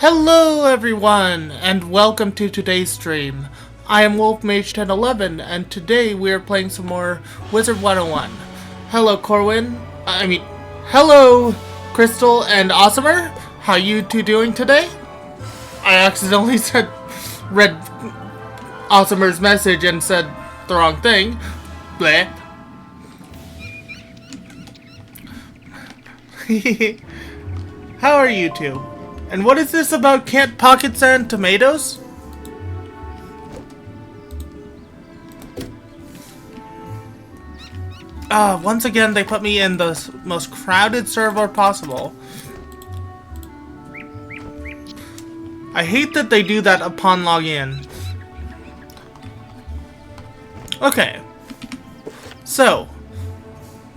Hello everyone, and welcome to today's stream. I am Wolf Mage 1011, and today we are playing some more Wizard 101. Hello Corwin, hello Crystal and Awesomer. How you two doing today? I accidentally read Awesomer's message and said the wrong thing. Bleh. How are you two? And what is this about can't pocket sand tomatoes? Once again they put me in the most crowded server possible. I hate that they do that upon login. Okay. So,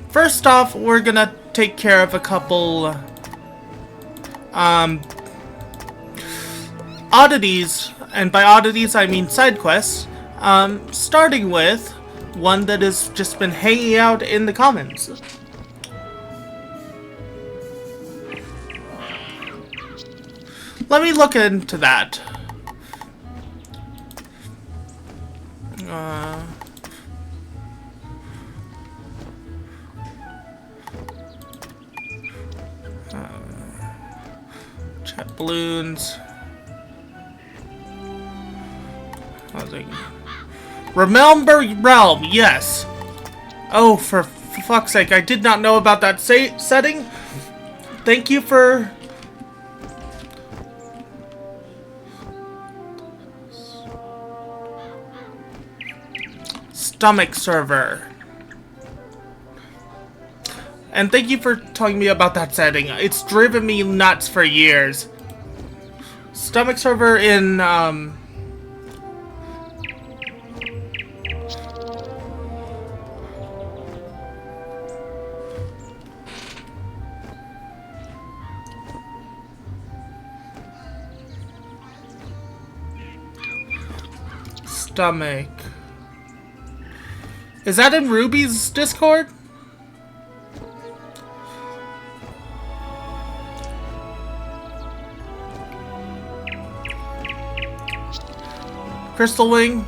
first off, we're gonna take care of a couple oddities, and by oddities I mean side quests, starting with one that has just been hanging out in the comments. Let me look into that. Chat balloons. Remember Realm, yes. Oh, for fuck's sake, I did not know about that setting. Thank you for... Stomach server. And thank you for telling me about that setting. It's driven me nuts for years. Stomach server in, Stomach. Is that in Ruby's Discord? Crystal Wing?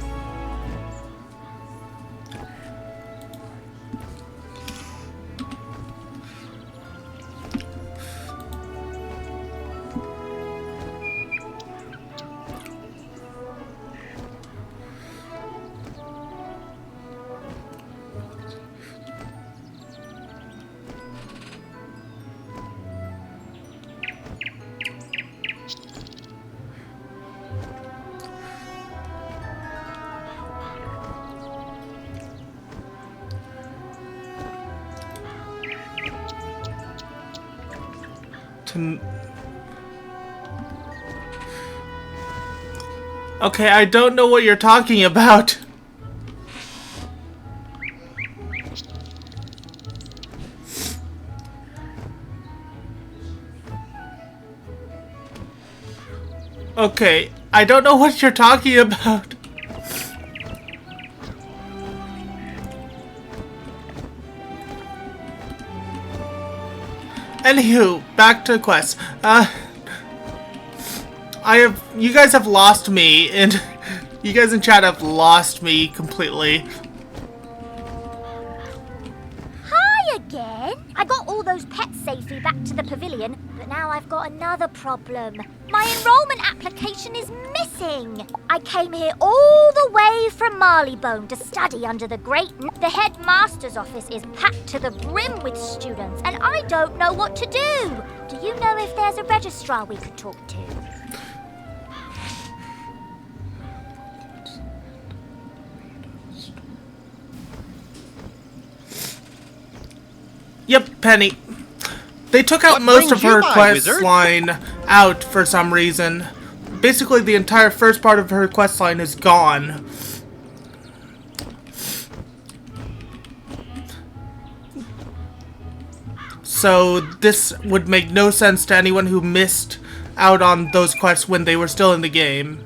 Okay, I don't know what you're talking about. Okay, I don't know what you're talking about. Anywho, back to quests. You guys have lost me, and you guys in chat have lost me completely. Hi again! I got all those pets safely back to the pavilion, but now I've got another problem. My enrollment application is missing. I came here all the way from Marleybone to study under the great... The headmaster's office is packed to the brim with students, and I don't know what to do. Do you know if there's a registrar we could talk to? Yep, Penny. They took out most of her quest line out for some reason. Basically, the entire first part of her quest line is gone. So this would make no sense to anyone who missed out on those quests when they were still in the game.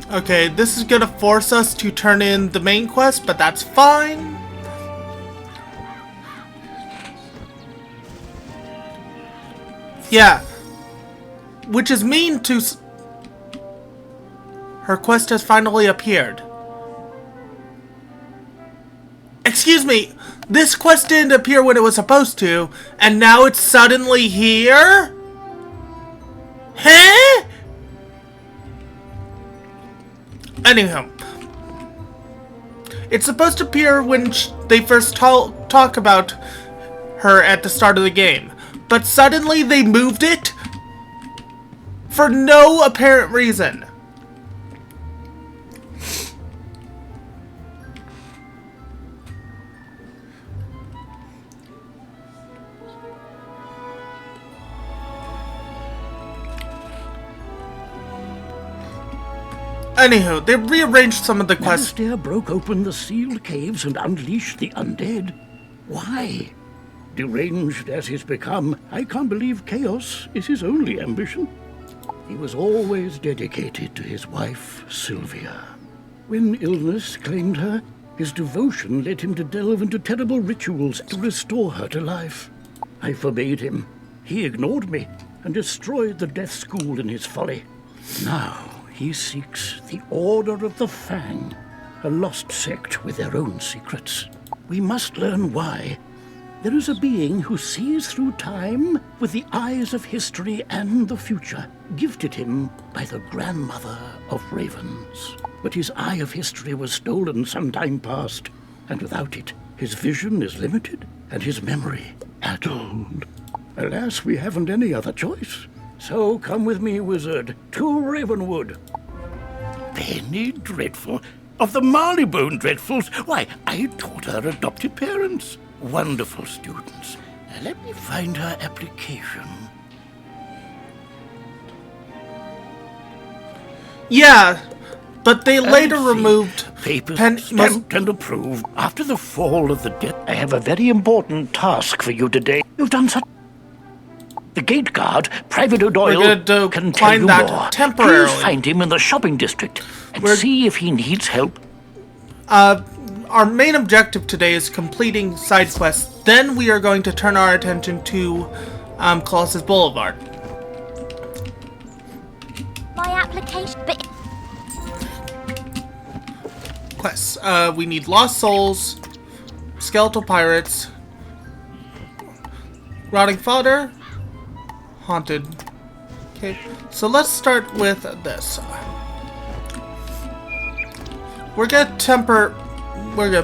Okay, this is gonna force us to turn in the main quest, but that's fine. Yeah. Which is mean to... Her quest has finally appeared. Excuse me, this quest didn't appear when it was supposed to, and now it's suddenly here? Huh? Anyhow. It's supposed to appear when they first talk about her at the start of the game. But suddenly they moved it for no apparent reason. Anywho, they rearranged some of the quests. Alistair broke open the sealed caves and unleashed the undead. Why? Deranged as he's become, I can't believe chaos is his only ambition. He was always dedicated to his wife, Sylvia. When illness claimed her, his devotion led him to delve into terrible rituals to restore her to life. I forbade him. He ignored me and destroyed the death school in his folly. Now he seeks the Order of the Fang, a lost sect with their own secrets. We must learn why. There is a being who sees through time with the eyes of history and the future, gifted him by the grandmother of ravens. But his eye of history was stolen some time past, and without it, his vision is limited and his memory addled. Alas, we haven't any other choice. So come with me, wizard, to Ravenwood. Penny Dreadful? Of the Marleybone Dreadfuls? Why, I taught her adopted parents. Wonderful students. Now, let me find her application. Yeah, but they later removed... Papers stamped and approved. After the fall of the death... I have a very important task for you today. You've done such... The gate guard, Private O'Doyle, can tell you more. Temporarily. Please find him in the shopping district and see if he needs help. Our main objective today is completing side quests. Then we are going to turn our attention to Colossus Boulevard. My application... Quests. We need Lost Souls, Skeletal Pirates, Rotting Fodder, Haunted. Okay, so let's start with this. We're gonna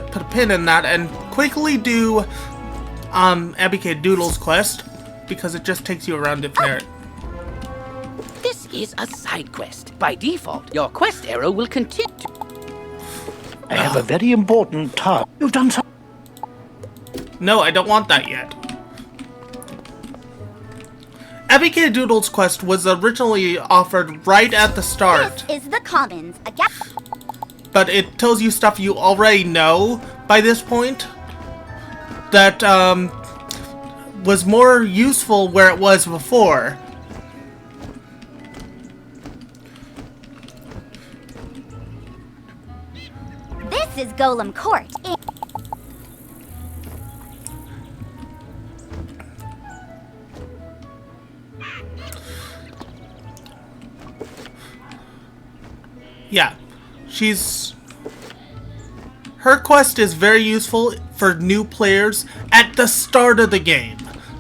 put a pin in that and quickly do Abby K. Doodle's quest because it just takes you around different areas. This is a side quest. By default, your quest arrow will continue. I have a very important task. You've done something. No, I don't want that yet. Abby K. Doodle's quest was originally offered right at the start. This is the Commons. But it tells you stuff you already know by this point that was more useful where it was before. This is Golem Court. Yeah. Her quest is very useful for new players at the start of the game.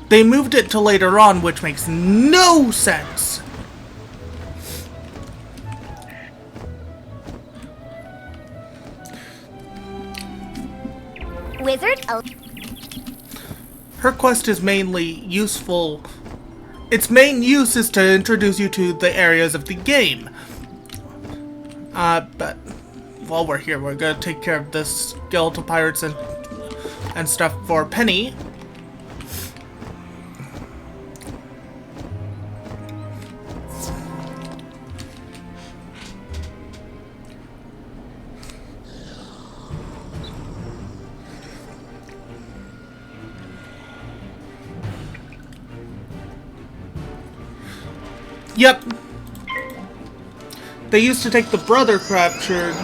They moved it to later on, which makes no sense. Wizard? Oh. Her quest is mainly useful. Its main use is to introduce you to the areas of the game. But while we're here, we're gonna take care of this skeletal pirates and stuff for Penny. Yep. They used to take the brother captured.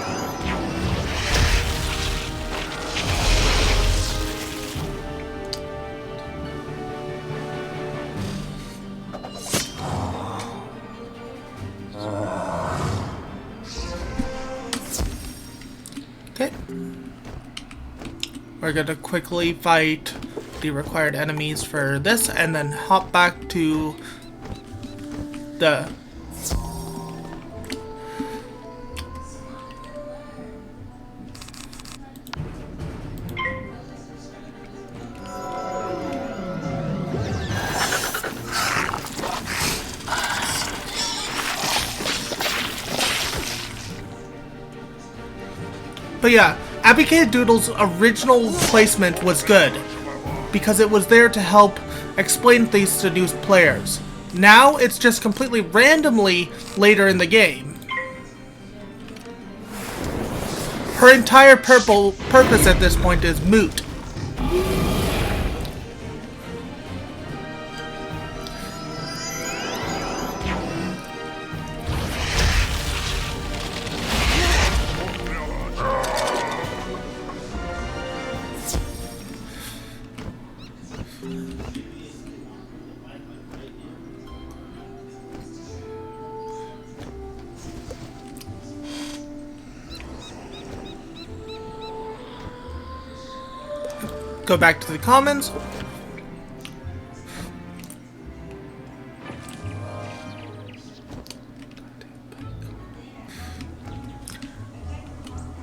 We're gonna quickly fight the required enemies for this and then hop back to the... But yeah, Abigadoodle's original placement was good, because it was there to help explain things to new players. Now, it's just completely randomly later in the game. Her entire purpose at this point is moot. Go back to the commons.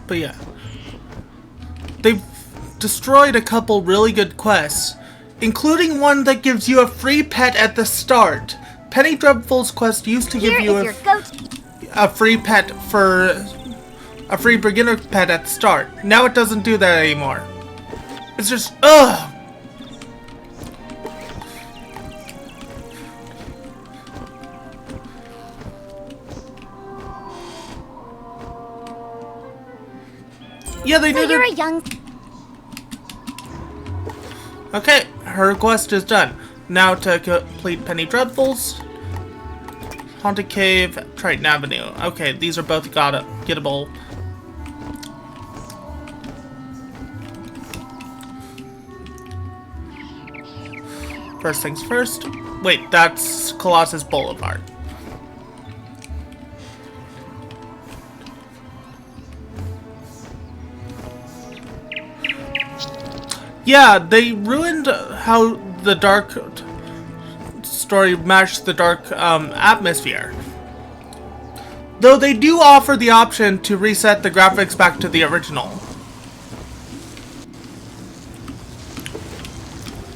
But yeah, they've destroyed a couple really good quests, including one that gives you a free pet at the start. Penny Dreadful's quest used to give you a free pet for a free beginner pet at the start. Now it doesn't do that anymore. It's just, ugh! Yeah, they knew you're a young... Okay, her quest is done. Now to complete Penny Dreadful's. Haunted Cave, Triton Avenue. Okay, these are both gettable. First things first. Wait, that's Colossus Boulevard. Yeah, they ruined how the dark story matched the dark atmosphere. Though they do offer the option to reset the graphics back to the original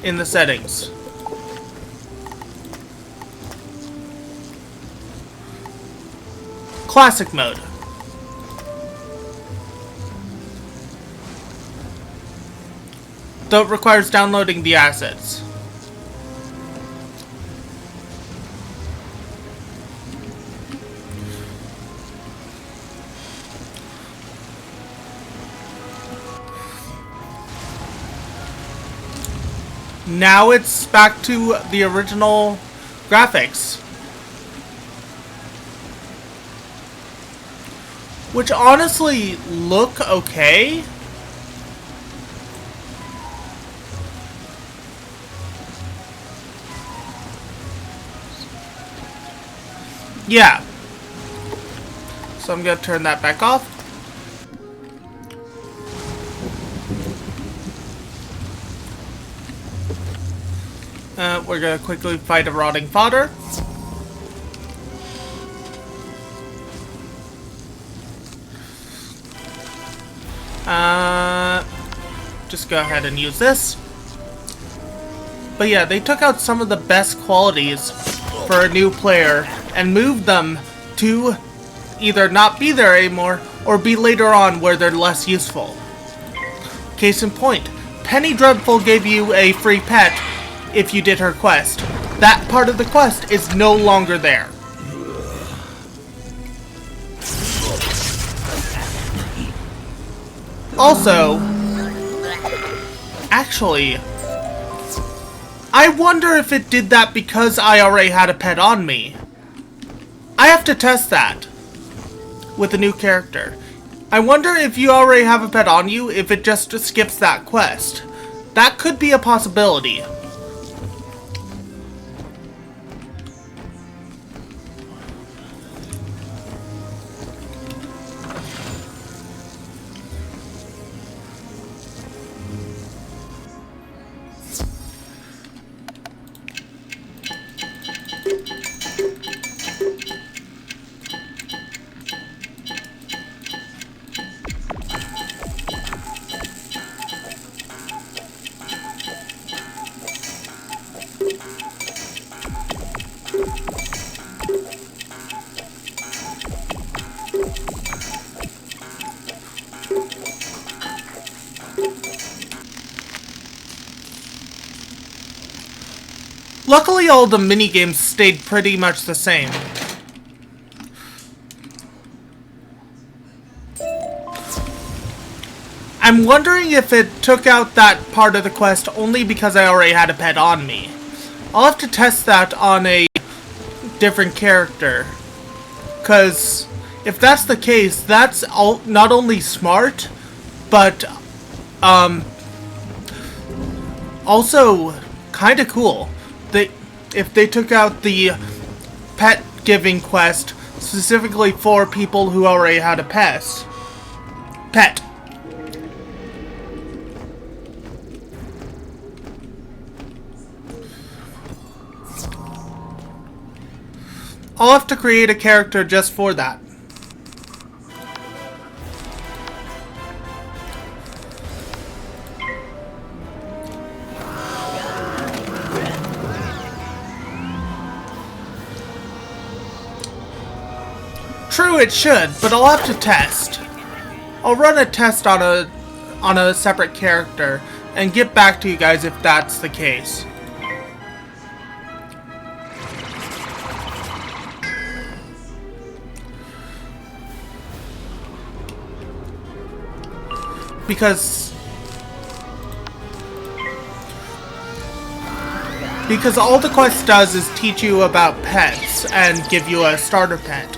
in the settings. Classic mode. Though it requires downloading the assets. Now it's back to the original graphics. Which honestly look okay. Yeah. So I'm gonna turn that back off. We're gonna quickly fight a rotting fodder. Just go ahead and use this. But yeah, they took out some of the best qualities for a new player and moved them to either not be there anymore or be later on where they're less useful. Case in point, Penny Dreadful gave you a free pet if you did her quest. That part of the quest is no longer there. Also, actually, I wonder if it did that because I already had a pet on me. I have to test that with a new character. I wonder if you already have a pet on you, if it just skips that quest. That could be a possibility. Luckily, all the minigames stayed pretty much the same. I'm wondering if it took out that part of the quest only because I already had a pet on me. I'll have to test that on a different character. Because if that's the case, that's not only smart, but also kind of cool. If they took out the pet giving quest specifically for people who already had a pet. I'll have to create a character just for that. True, it should, but I'll have to test. I'll run a test on a separate character and get back to you guys if that's the case. Because all the quest does is teach you about pets and give you a starter pet.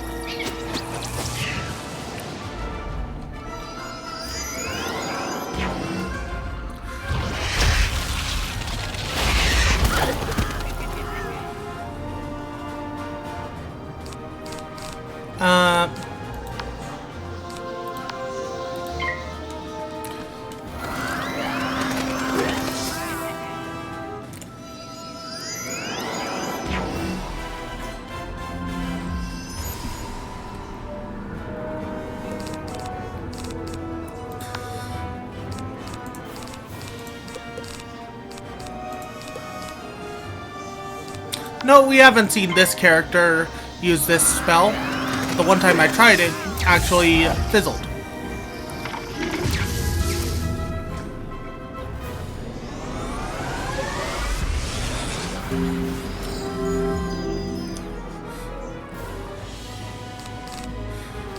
No, we haven't seen this character use this spell. The one time I tried it actually fizzled.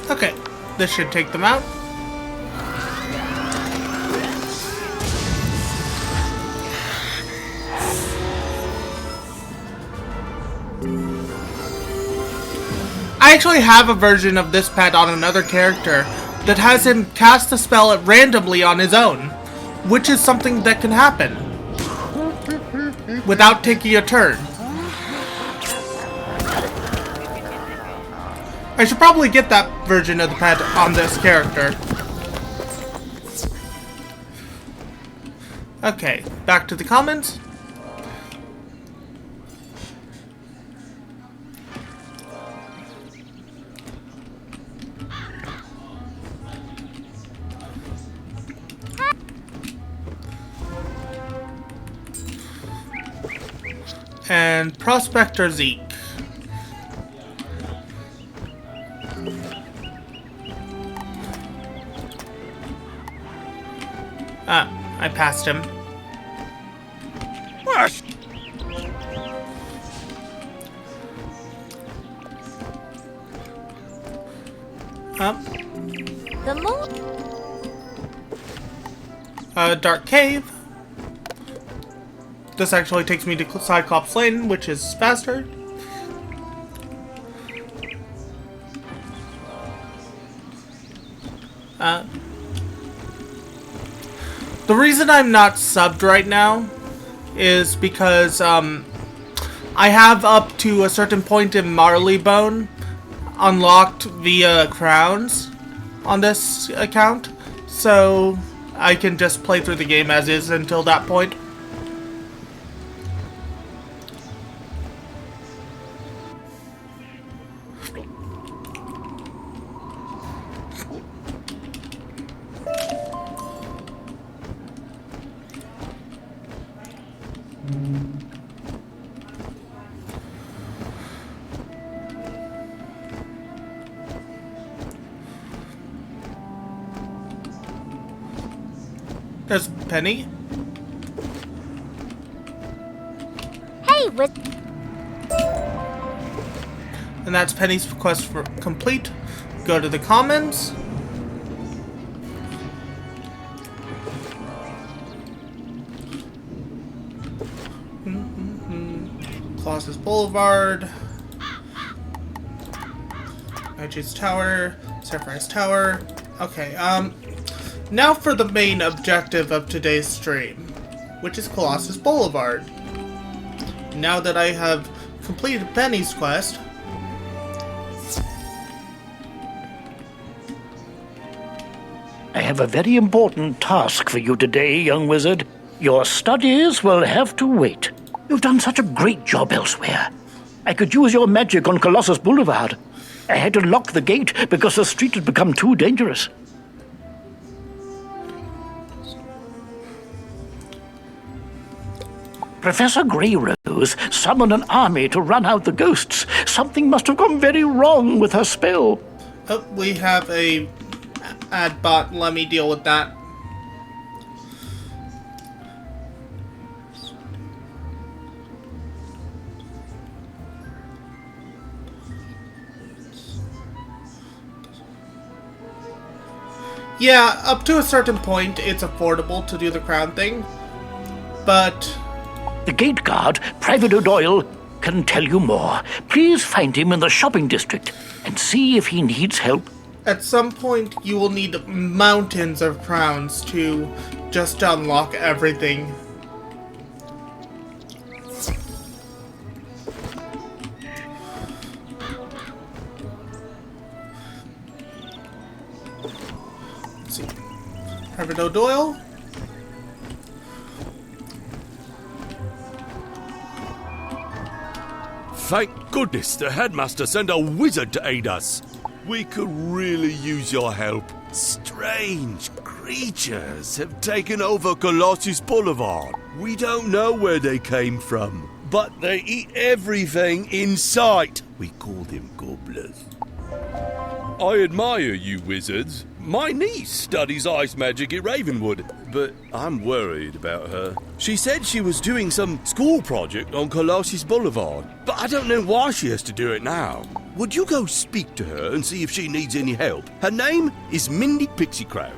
Okay, this should take them out. I actually have a version of this pet on another character that has him cast a spell randomly on his own, which is something that can happen without taking a turn. I should probably get that version of the pet on this character. Okay, back to the comments. And Prospector Zeke. I passed him. What? The more Dark Cave. This actually takes me to Cyclops Lane, which is faster. The reason I'm not subbed right now is because I have up to a certain point in Marleybone unlocked via crowns on this account, so I can just play through the game as is until that point. There's Penny. Hey Hey, And that's Penny's quest for complete. Go to the commons. Colossus Boulevard. Mage's Tower. Sapphire's Tower. Okay, now for the main objective of today's stream, which is Colossus Boulevard. Now that I have completed Penny's quest, I have a very important task for you today, young wizard. Your studies will have to wait. You've done such a great job elsewhere. I could use your magic on Colossus Boulevard. I had to lock the gate because the street had become too dangerous. Professor Greyrose summoned an army to run out the ghosts. Something must have gone very wrong with her spell. oh, we have a ad bot. Let me deal with that. Yeah, up to a certain point, it's affordable to do the crown thing, but The gate guard, Private O'Doyle, can tell you more. Please find him in the shopping district and see if he needs help. at some point you will need mountains of crowns to just unlock everything. Let's see. Private O'Doyle. Thank goodness the headmaster sent a wizard to aid us. We could really use your help. Strange creatures have taken over Colossus Boulevard. We don't know where they came from, but they eat everything in sight. We call them gobblers. I admire you wizards. My niece studies ice magic at Ravenwood, but I'm worried about her. She said she was doing some school project on Colossus Boulevard, but I don't know why she has to do it now. Would you go speak to her and see if she needs any help? Her name is Mindy Pixiecrown.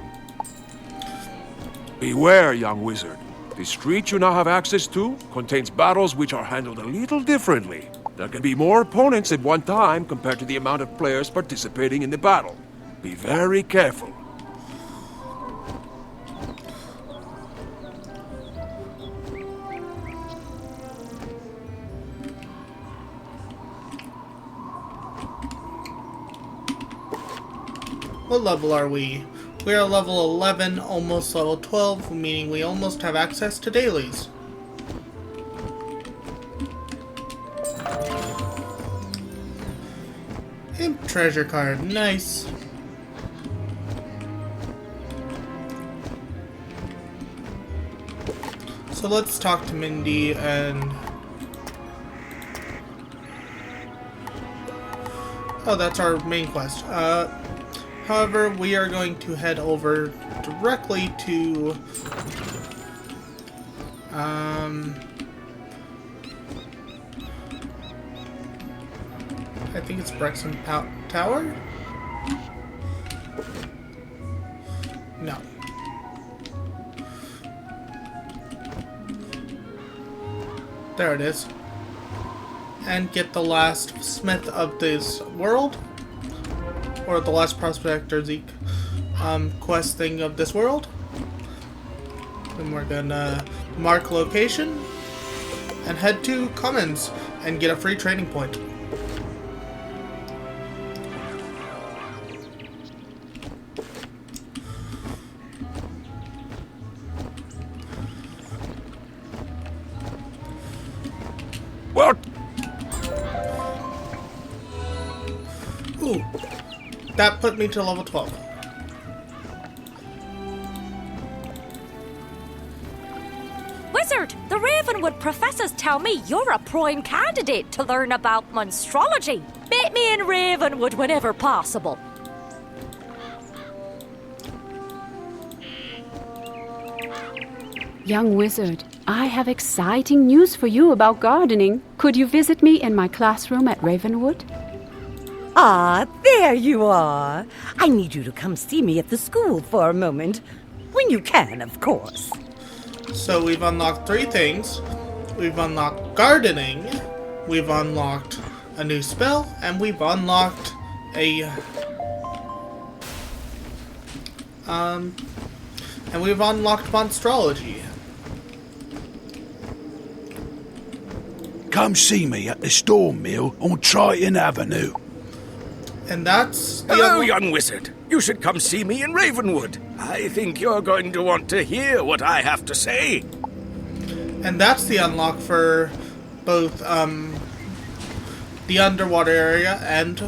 Beware, young wizard. The street you now have access to contains battles which are handled a little differently. There can be more opponents at one time compared to the amount of players participating in the battle. Be very careful. What level are we? We are level 11, almost level 12, meaning we almost have access to dailies. Imp treasure card, nice. So let's talk to Mindy and... Oh, that's our main quest. However, we are going to head over directly to... I think it's Brexham Tower? No. There it is. And get the last smith of this world. Or the last prospector Zeke quest thing of this world. And we're gonna mark location and head to Commons and get a free training point. What? Ooh. That put me to level 12. Wizard, the Ravenwood professors tell me you're a prime candidate to learn about monstrology. Meet me in Ravenwood whenever possible. Young wizard, I have exciting news for you about gardening. Could you visit me in my classroom at Ravenwood? Ah, there you are. I need you to come see me at the school for a moment. When you can, of course. So we've unlocked 3 things. We've unlocked gardening, we've unlocked a new spell, and we've unlocked and we've unlocked monstrology. Come see me at the Storm Mill on Triton Avenue. And that's the Hello, young wizard. You should come see me in Ravenwood. I think you're going to want to hear what I have to say. And that's the unlock for both the underwater area and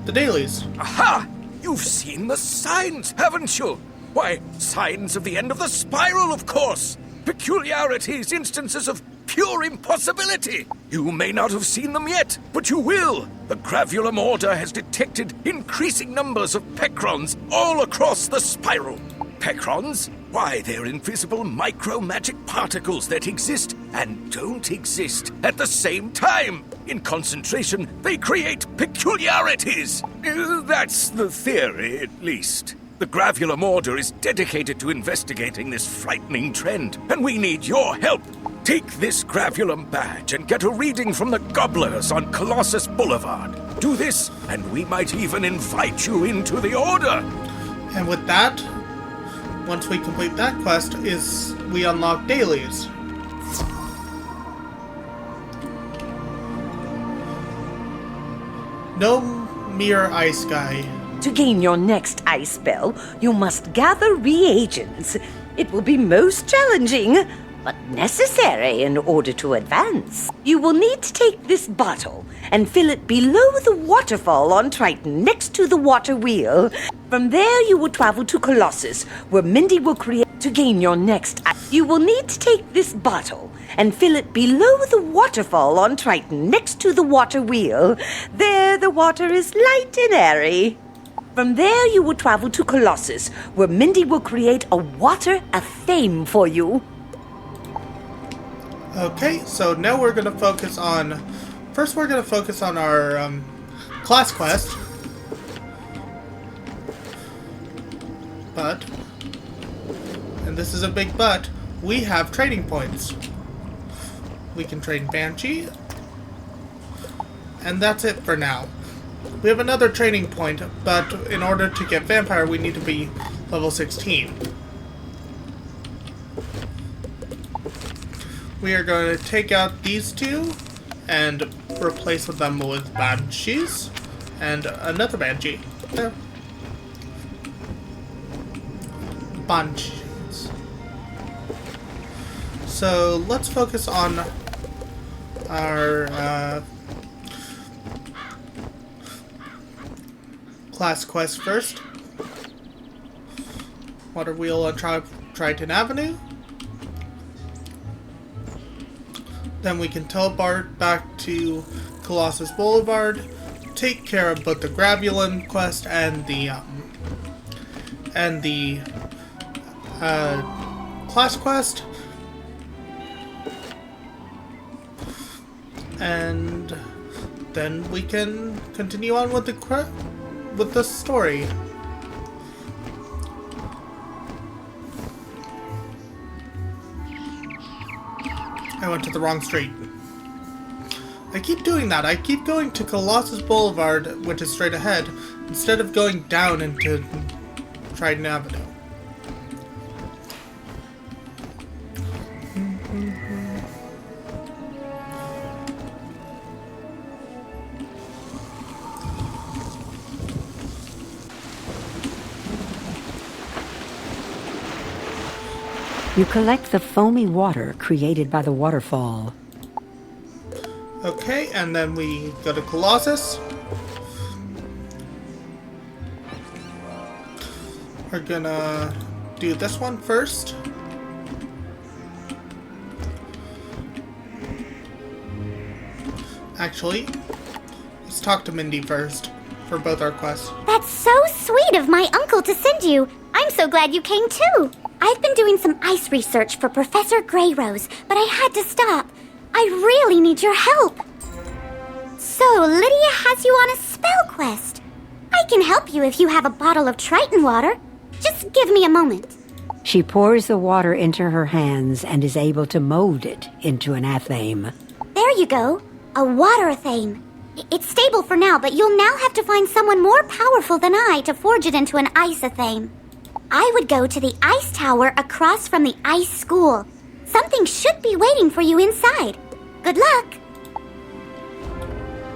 the dailies. Aha! You've seen the signs, haven't you? Why, signs of the end of the spiral, of course. Peculiarities, instances of pure impossibility. You may not have seen them yet, but you will. The Gravulum Order has detected increasing numbers of Pecrons all across the spiral. Pecrons? Why, they're invisible micro-magic particles that exist and don't exist at the same time. In concentration, they create peculiarities. That's the theory, at least. The Gravulum Order is dedicated to investigating this frightening trend, and we need your help. Take this Gravulum badge and get a reading from the Gobblers on Colossus Boulevard. Do this, and we might even invite you into the Order. And with that, once we complete that quest, we unlock dailies. No mere ice guy. To gain your next ice spell, you must gather reagents. It will be most challenging, but necessary in order to advance. You will need to take this bottle and fill it below the waterfall on Triton, next to the water wheel. From there, you will travel to Colossus, where Mindy will create... To gain your next... You will need to take this bottle and fill it below the waterfall on Triton, next to the water wheel. There, the water is light and airy. From there, you will travel to Colossus, where Mindy will create a water of fame for you. Okay, so now we're going to focus on... First, we're going to focus on our class quest. But, and this is a big but, we have trading points. We can trade Banshee, and that's it for now. We have another trading point, but in order to get Vampire, we need to be level 16. We are going to take out these 2 and replace them with Banshees and another Banshee. There. Banshees. So let's focus on our class quest first. Water wheel on Triton Avenue. Then we can teleport back to Colossus Boulevard, take care of both the Gravulum quest and the class quest, and then we can continue on with the story. I went to the wrong street. I keep doing that. I keep going to Colossus Boulevard, which is straight ahead, instead of going down into Triton Avenue. You collect the foamy water created by the waterfall. Okay, and then we go to Colossus. We're gonna do this one first. Actually, let's talk to Mindy first for both our quests. That's so sweet of my uncle to send you. I'm so glad you came too. I've been doing some ice research for Professor Greyrose, but I had to stop. I really need your help. So, Lydia has you on a spell quest. I can help you if you have a bottle of Triton water. Just give me a moment. She pours the water into her hands and is able to mold it into an athame. There you go. A water athame. It's stable for now, but you'll now have to find someone more powerful than I to forge it into an ice athame. I would go to the ice tower across from the ice school. Something should be waiting for you inside. Good luck.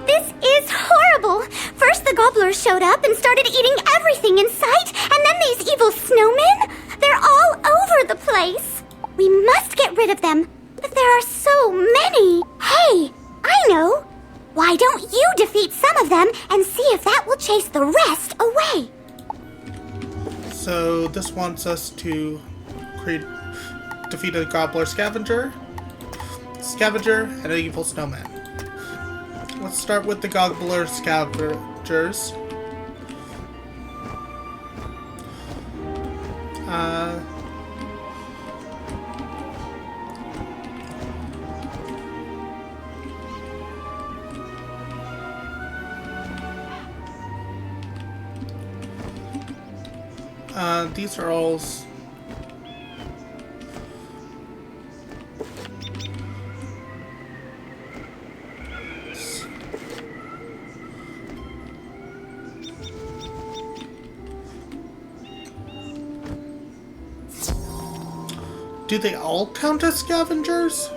This is horrible. First the gobblers showed up and started eating everything in sight, and then these evil snowmen. They're all over the place. We must get rid of them, but there are so many. Hey, I know. Why don't you defeat some of them and see if that will chase the rest away? So this wants us to defeat a gobbler scavenger, and an evil snowman. Let's start with the gobbler scavengers. These are all do they all count as scavengers?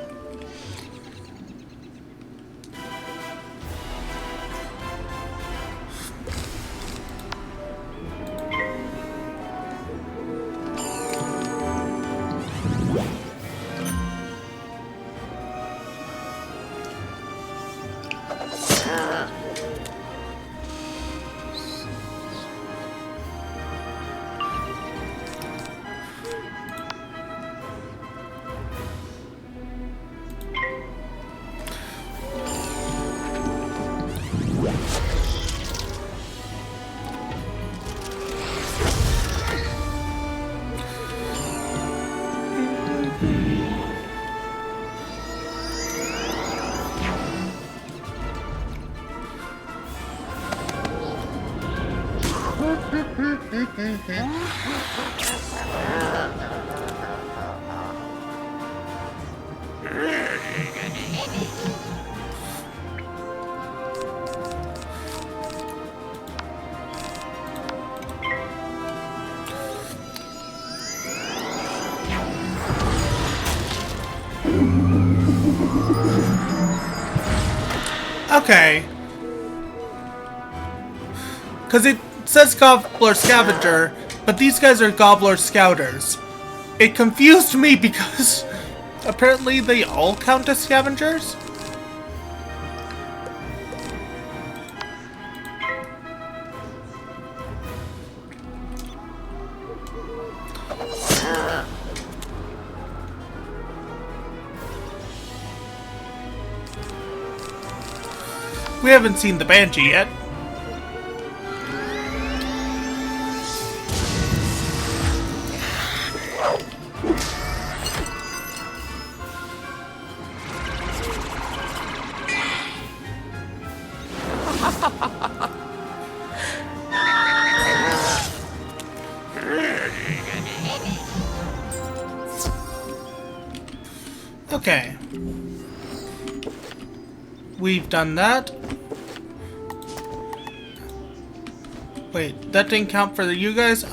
Okay. Because it says Gobbler Scavenger, but these guys are Gobbler Scouters. It confused me because apparently they all count as scavengers? We haven't seen the Banshee yet. Okay. We've done that. Wait, that didn't count for you guys?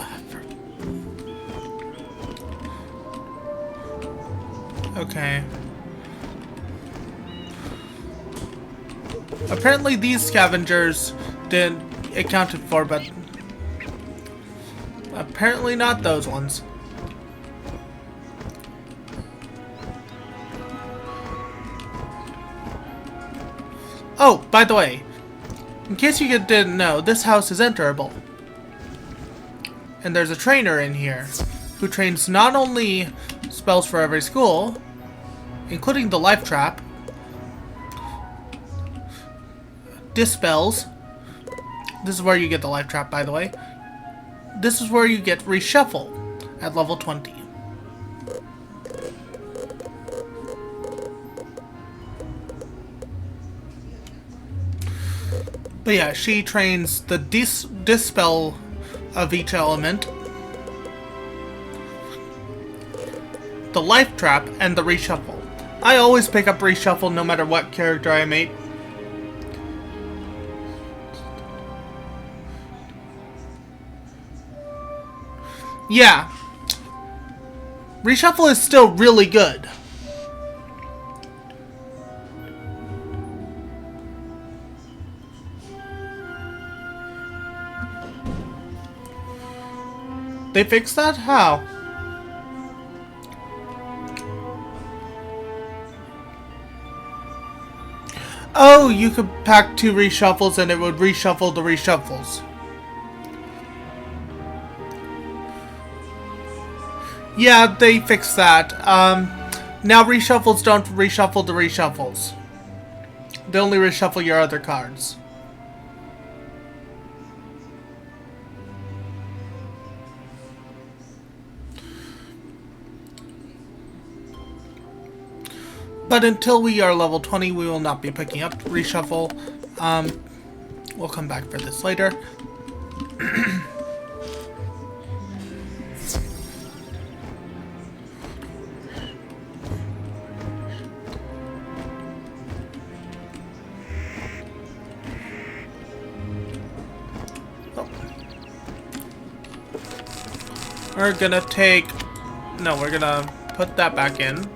Okay. Apparently these scavengers didn't accounted for, but apparently not those ones. Oh, by the way, in case you didn't know, this house is enterable. And there's a trainer in here who trains not only spells for every school, including the life trap, dispels. This is where you get the life trap, by the way. This is where you get reshuffle at level 20. But yeah, she trains the dispel of each element, the life trap, and the reshuffle. I always pick up reshuffle no matter what character I make. Yeah. Reshuffle is still really good. They fixed that? How? Oh, you could pack 2 reshuffles and it would reshuffle the reshuffles. Yeah, they fixed that. Now reshuffles don't reshuffle the reshuffles. They only reshuffle your other cards. But until we are level 20, we will not be picking up reshuffle. We'll come back for this later. We're gonna take... No, we're gonna put that back in.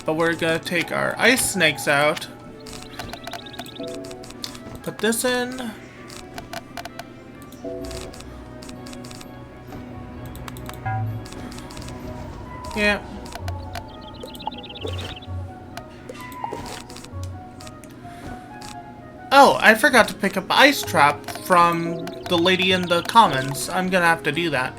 But we're gonna take our ice snakes out. Put this in. Yeah. Oh, I forgot to pick up Ice Trap from the lady in the commons. I'm gonna have to do that.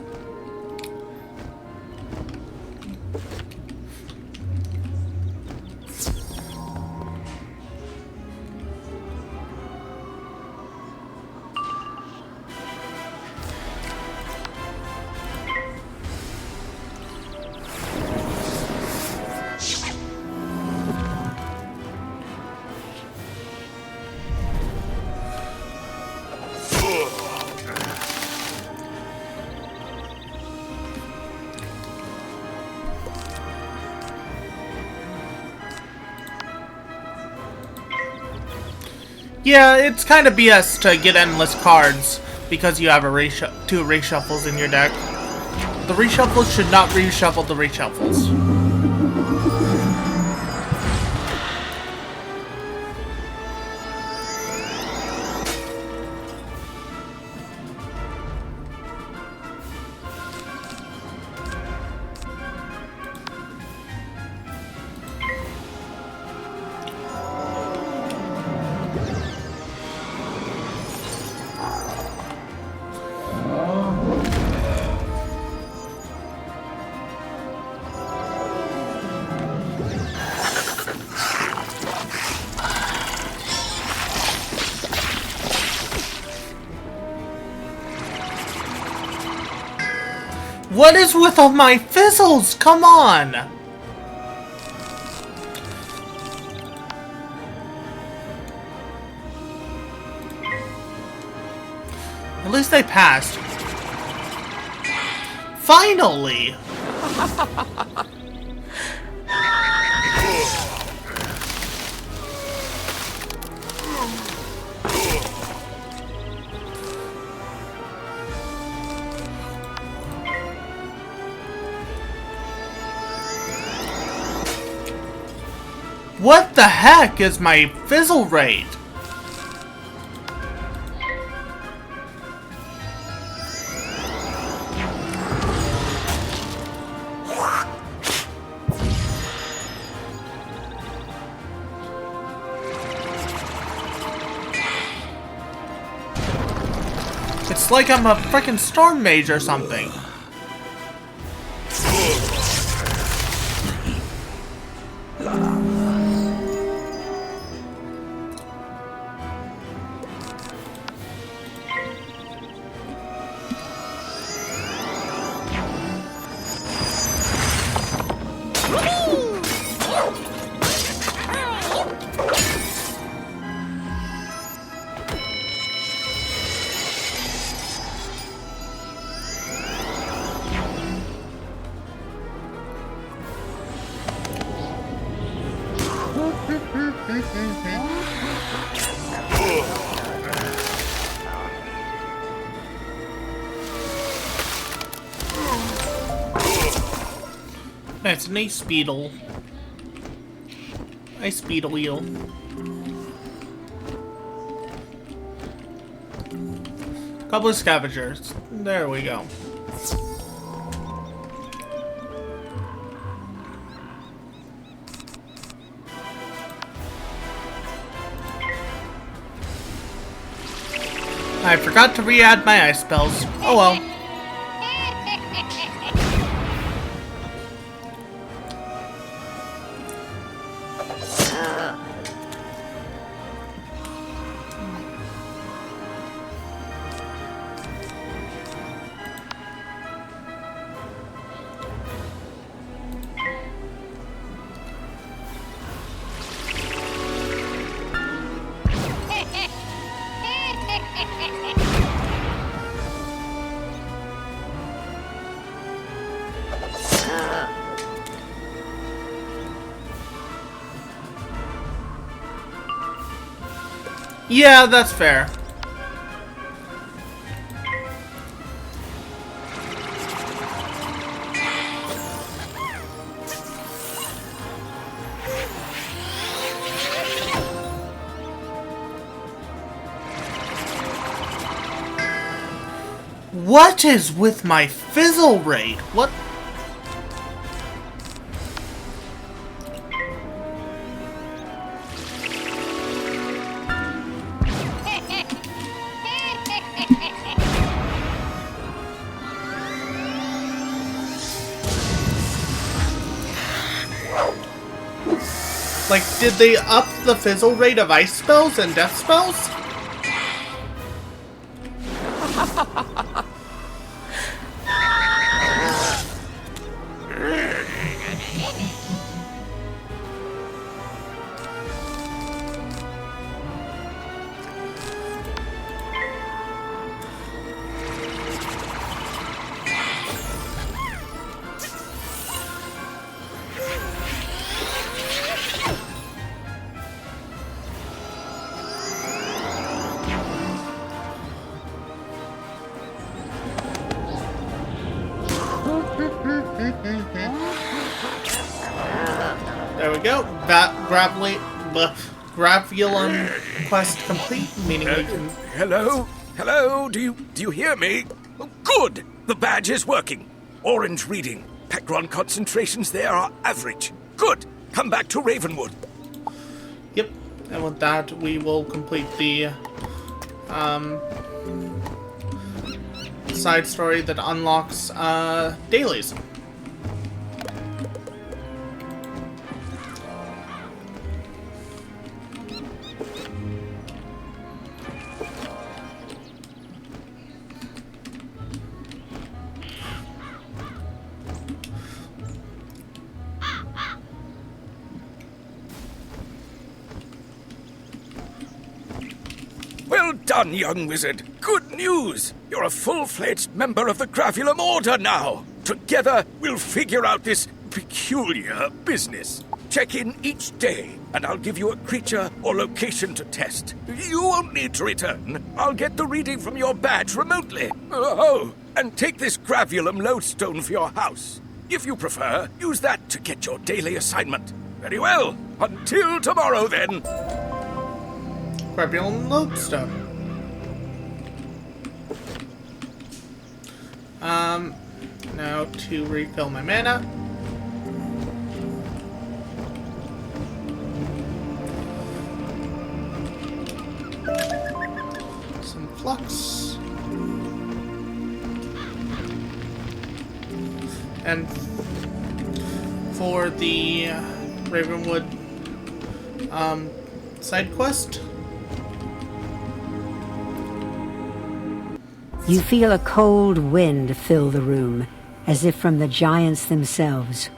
Yeah, it's kind of BS to get endless cards because you have a 2 reshuffles in your deck. The reshuffles should not reshuffle the reshuffles. What is with all my fizzles? Come on! At least they passed. Finally! What the heck is my fizzle rate? It's like I'm a freaking storm mage or something. That's an ice beetle. Ice beetle eel. Couple of scavengers. There we go. I forgot to re-add my ice spells. Oh well. Yeah, that's fair. What is with my fizzle rate? What? Like, did they up the fizzle rate of ice spells and death spells? There we go. Gravulum quest complete, meaning we can... Hello? Hello? Do you hear me? Oh, good! The badge is working. Orange reading. Pecron concentrations there are average. Good! Come back to Ravenwood. Yep. And with that, we will complete the side story that unlocks dailies. Well done, young wizard. Good news! You're a full-fledged member of the Gravulum Order now. Together, we'll figure out this peculiar business. Check in each day, and I'll give you a creature or location to test. You won't need to return. I'll get the reading from your badge remotely. Oh, and take this Gravulum lodestone for your house. If you prefer, use that to get your daily assignment. Very well. Until tomorrow, then. Gravulum lodestone. Now to refill my mana. Some flux. And for the Ravenwood side quest. You feel a cold wind fill the room, as if from the giants themselves.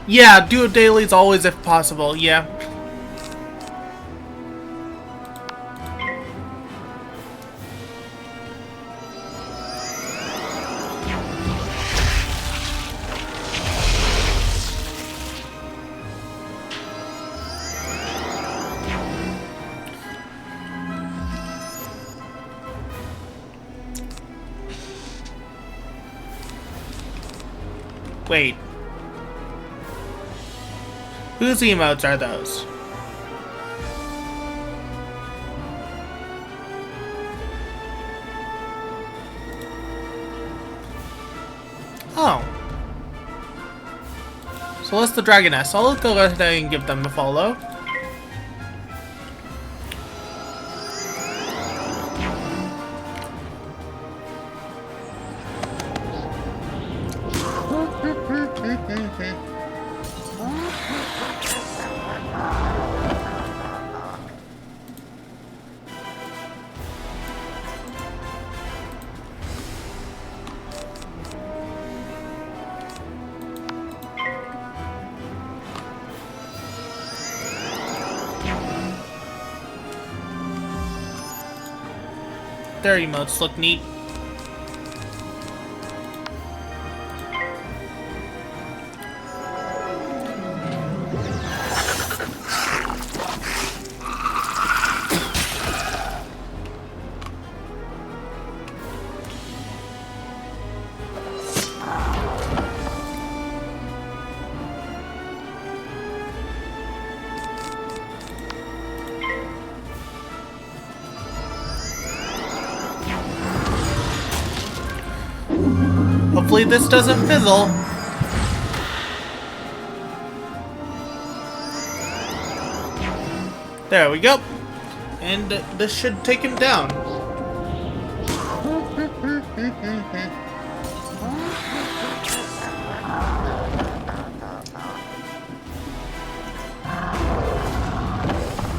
Yeah, do it dailies always if possible, yeah. Wait. Whose emotes are those? Oh. So that's the Dragoness. I'll go ahead and give them a follow. Their emotes look neat. Hopefully this doesn't fizzle. There we go. And this should take him down.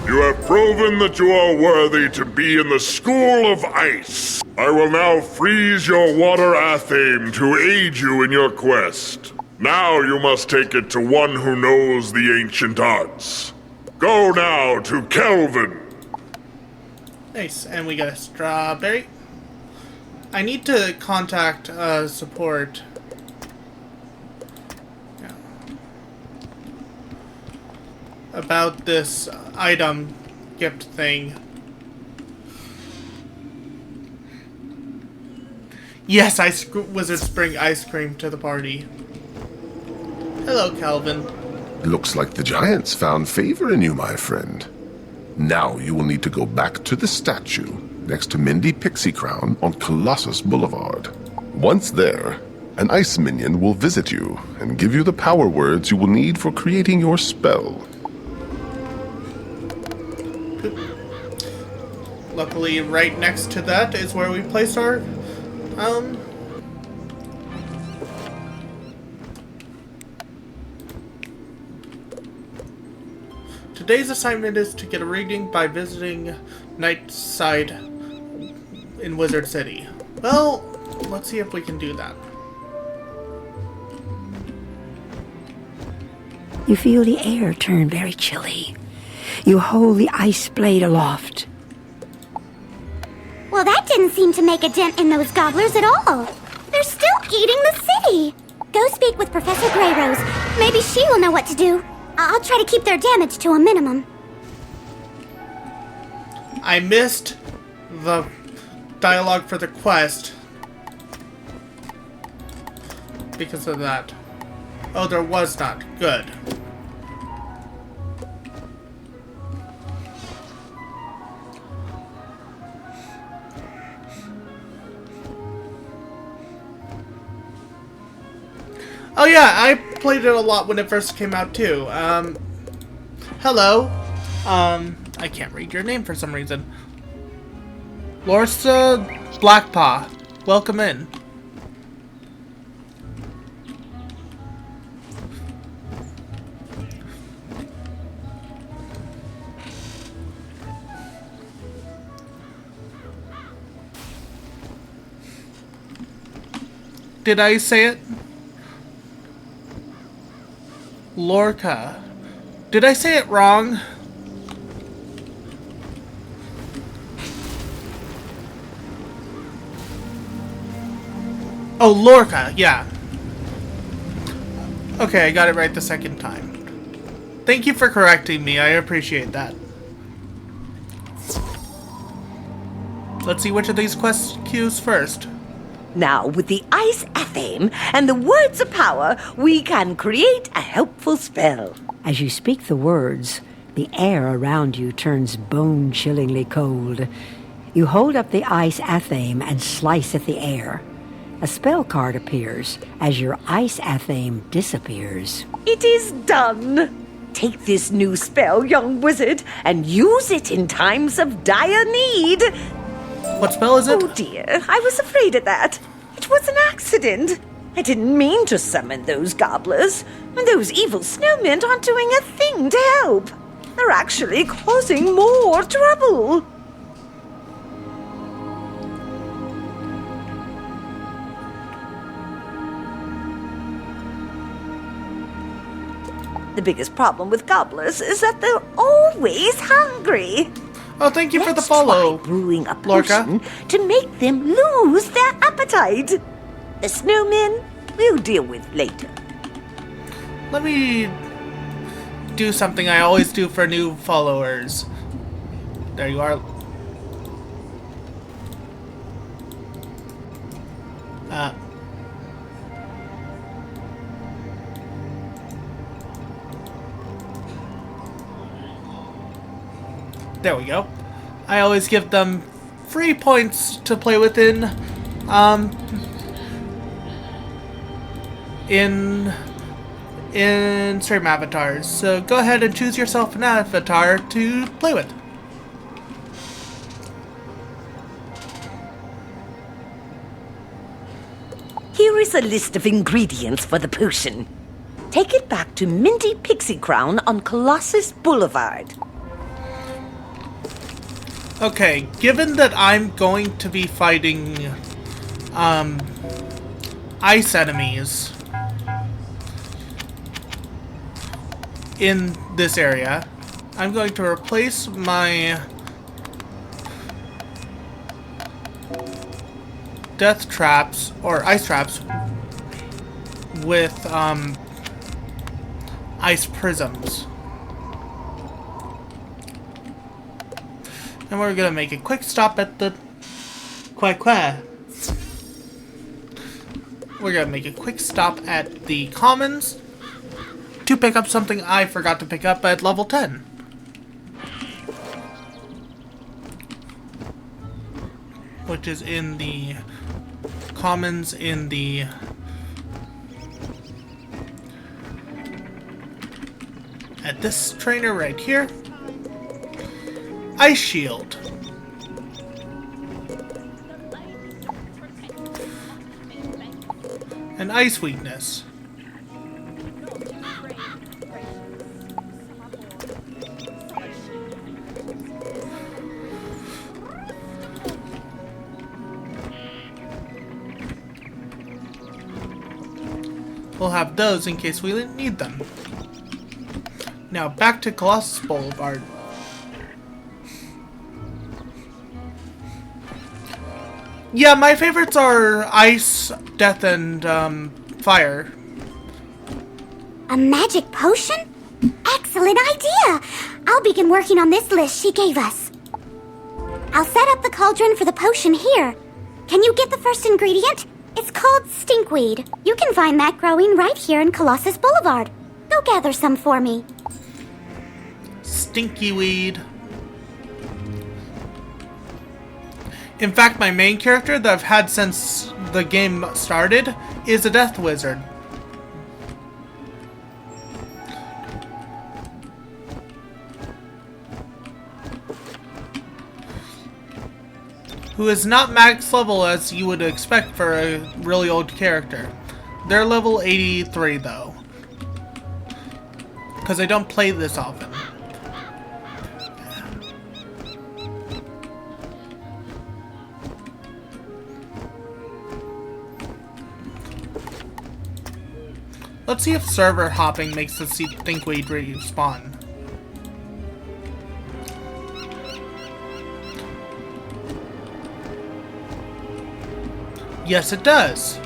You have proven that you are worthy to be in the School of Ice. I will now freeze your water athame to aid you in your quest. Now you must take it to one who knows the ancient arts. Go now to Kelvin. Nice, and we got a strawberry. I need to contact support. Yeah. About this item gift thing. Yes, Wizards bring ice cream to the party. Hello, Calvin. Looks like the giants found favor in you, my friend. Now you will need to go back to the statue next to Mindy Pixie Crown on Colossus Boulevard. Once there, an ice minion will visit you and give you the power words you will need for creating your spell. Luckily, right next to that is where we place our Today's assignment is to get a reading by visiting Nightside in Wizard City. Well, let's see if we can do that. You feel the air turn very chilly. You hold the ice blade aloft. Well, that didn't seem to make a dent in those gobblers at all. They're still eating the city. Go speak with Professor Greyrose. Maybe she will know what to do. I'll try to keep their damage to a minimum. I missed the dialogue for the quest because of that. Oh, there was not. Good. Oh yeah, I played it a lot when it first came out too. Hello. I can't read your name for some reason. Lorsa Blackpaw. Welcome in. Did I say it? Lorca. Did I say it wrong? Oh, Lorca, yeah. Okay, I got it right the second time. Thank you for correcting me, I appreciate that. Let's see which of these quest queues first. Now, with the ice athame and the words of power, we can create a helpful spell. As you speak the words, the air around you turns bone-chillingly cold. You hold up the ice athame and slice at the air. A spell card appears as your ice athame disappears. It is done! Take this new spell, young wizard, and use it in times of dire need. What spell is it? Oh dear, I was afraid of that. It was an accident. I didn't mean to summon those gobblers, and those evil snowmen aren't doing a thing to help. They're actually causing more trouble. The biggest problem with gobblers is that they're always hungry. Oh, thank you for the Let's follow, try brewing a Lorca. potion to make them lose their appetite. The snowmen we'll deal with later. Let me do something I always do for new followers. There you are. There we go. I always give them free points to play within, in stream avatars. So go ahead and choose yourself an avatar to play with. Here is a list of ingredients for the potion. Take it back to Minty Pixie Crown on Colossus Boulevard. Okay, given that I'm going to be fighting ice enemies in this area, I'm going to replace my death traps or ice traps with ice prisms. And we're gonna make a quick stop at the We're gonna make a quick stop at the commons to pick up something I forgot to pick up at level 10. Which is in the commons in the at this trainer right here. Ice Shield. And Ice Weakness. We'll have those in case we need them. Now back to Colossus Boulevard. Yeah, my favorites are Ice, Death, and Fire. A magic potion? Excellent idea! I'll begin working on this list she gave us. I'll set up the cauldron for the potion here. Can you get the first ingredient? It's called stinkweed. You can find that growing right here in Colossus Boulevard. Go gather some for me. Stinky weed. In fact, my main character that I've had since the game started is a Death Wizard. Who is not max level as you would expect for a really old character. They're level 83 though. Because I don't play this often. Let's see if server hopping makes the stinkweed respawn. Yes, it does.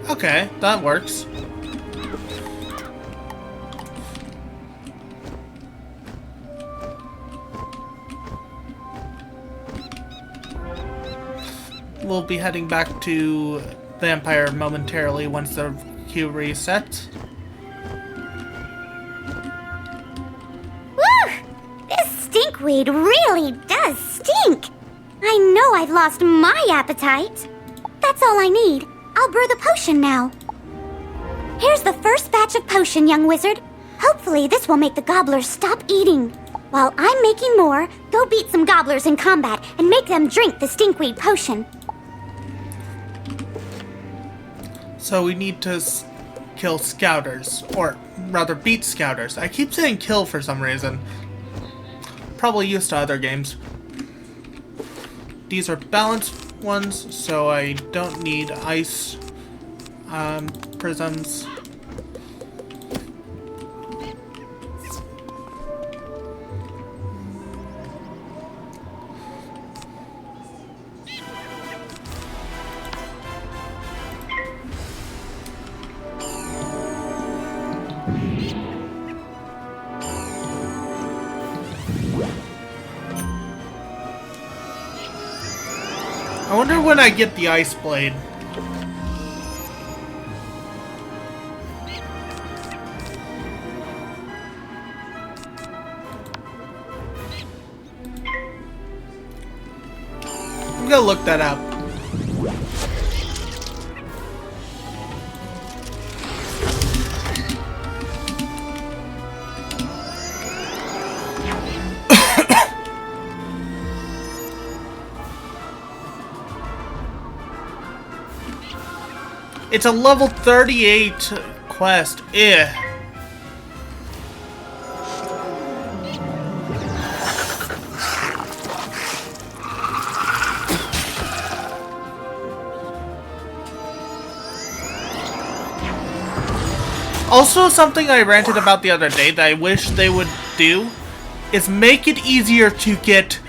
Okay, that works. We'll be heading back to Vampire momentarily once the queue resets. Woo! This stinkweed really does stink. I know I've lost my appetite. That's all I need. I'll brew the potion now. Here's the first batch of potion, young wizard. Hopefully this will make the gobblers stop eating. While I'm making more, go beat some gobblers in combat and make them drink the stinkweed potion. So we need to kill scouters, or rather beat scouters. I keep saying kill for some reason. Probably used to other games. These are balanced ones, so I don't need ice prisms. I wonder when I get the ice blade. I'm gonna look that up. It's a level 38 quest. Eh. Also, something I ranted about the other day that I wish they would do is make it easier to get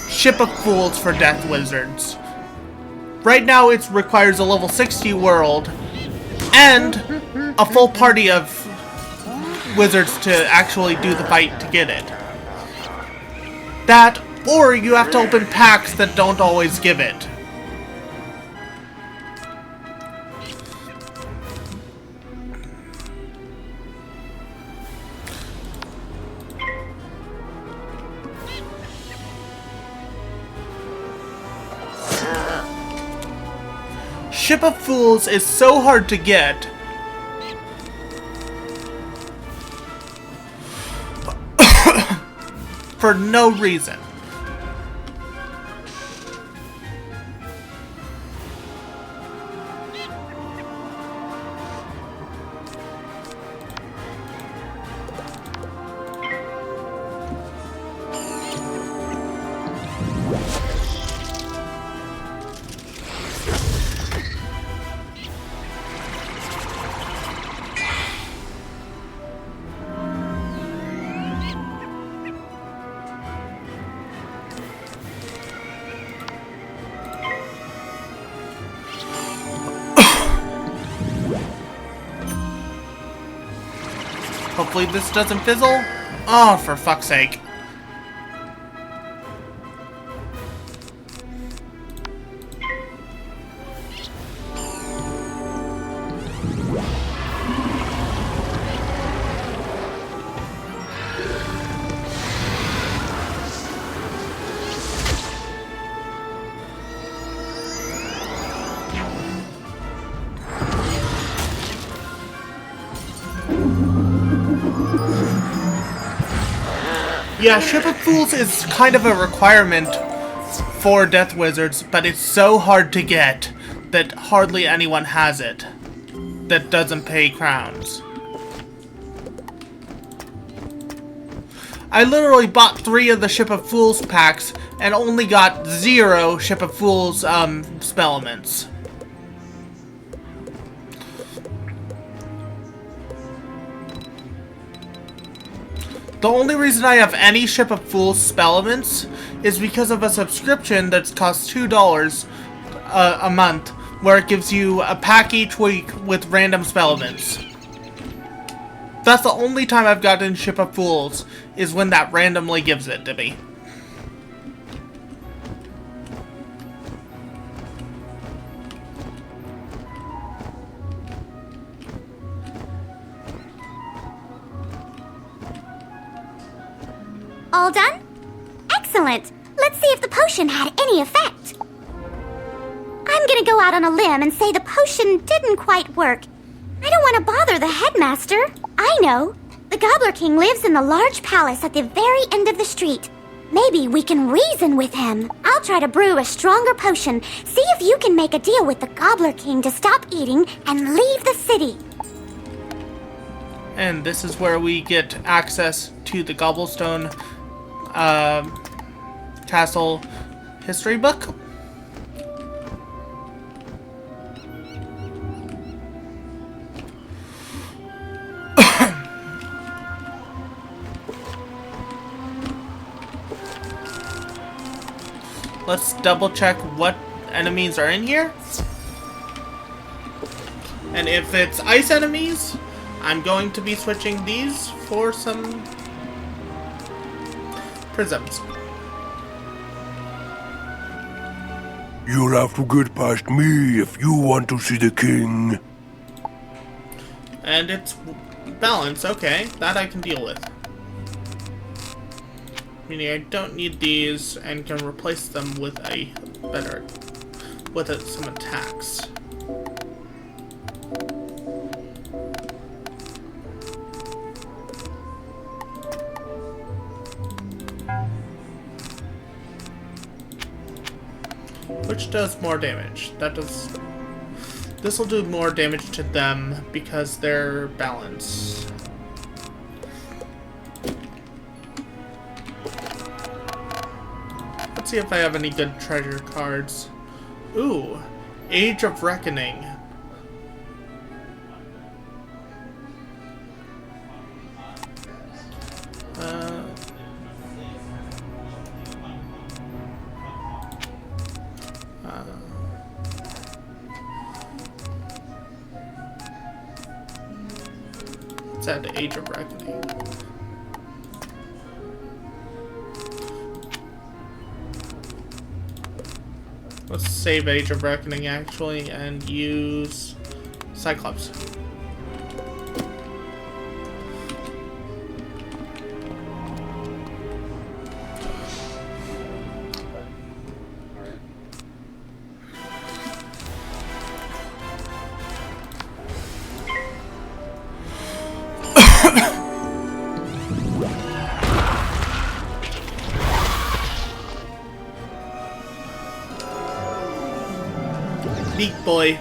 Ship of Fools for Death Wizards. Right now it requires a level 60 world and a full party of wizards to actually do the fight to get it. That, or you have to open packs that don't always give it. Ship of Fools is so hard to get. For no reason. Hopefully this doesn't fizzle. Oh, for fuck's sake. Yeah, Ship of Fools is kind of a requirement for Death Wizards, but it's so hard to get that hardly anyone has it that doesn't pay crowns. I literally bought 3 of the Ship of Fools packs and only got 0 Ship of Fools spell elements. The only reason I have any Ship of Fools spell elements is because of a subscription that costs $2 a month, where it gives you a pack each week with random spell elements. That's the only time I've gotten Ship of Fools, is when that randomly gives it to me. All done? Excellent. Let's see if the potion had any effect. I'm gonna go out on a limb and say the potion didn't quite work. I don't want to bother the headmaster. I know. The Gobbler King lives in the large palace at the very end of the street. Maybe we can reason with him. I'll try to brew a stronger potion. See if you can make a deal with the Gobbler King to stop eating and leave the city. And this is where we get access to the Gobblestone Castle history book. Let's double check what enemies are in here. And if it's ice enemies, I'm going to be switching these for some prisms. You'll have to get past me if you want to see the king. And it's balance, okay. That I can deal with. Meaning I don't need these and can replace them with a better, with some attacks. Which does more damage? That does. This will do more damage to them because they're balanced. Let's see if I have any good treasure cards. Ooh, Age of Reckoning. Let's add the Age of Reckoning. Let's save Age of Reckoning actually and use Cyclops. Beak boy.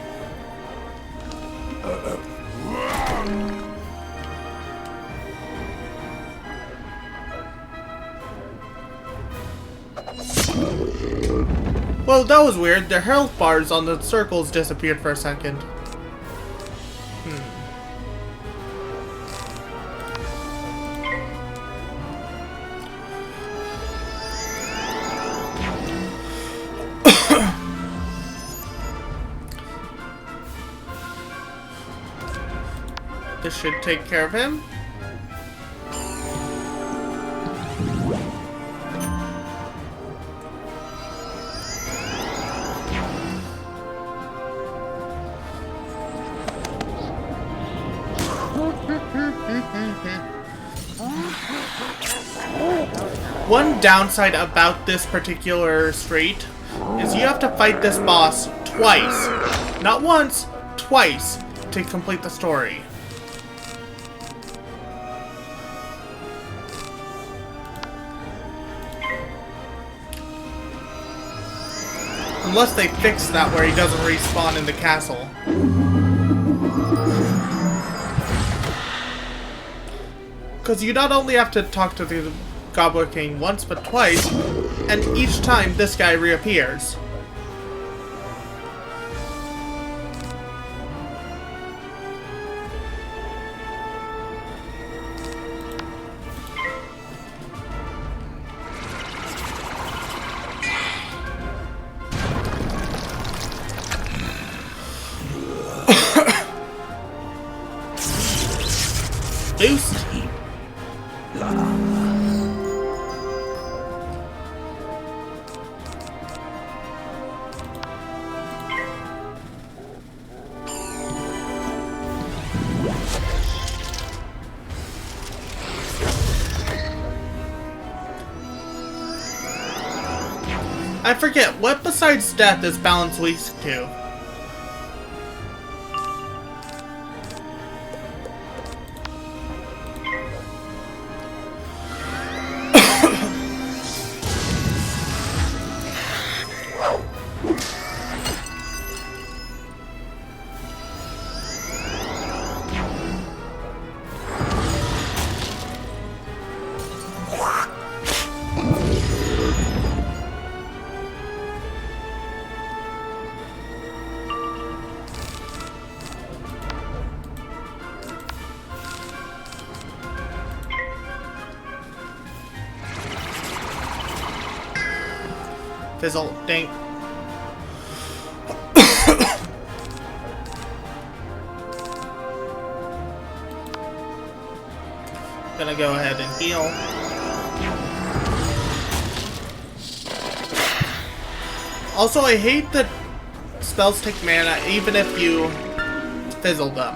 Well, that was weird. The health bars on the circles disappeared for a second. This should take care of him. One downside about this particular street is you have to fight this boss twice. Not once, twice to complete the story. Unless they fix that where he doesn't respawn in the castle. Because you not only have to talk to the Gobbler King once, but twice, and each time this guy reappears. Boost. I forget, what besides death is balance weak to? Fizzle, dang. Gonna go ahead and heal. Also, I hate that spells take mana even if you fizzle them.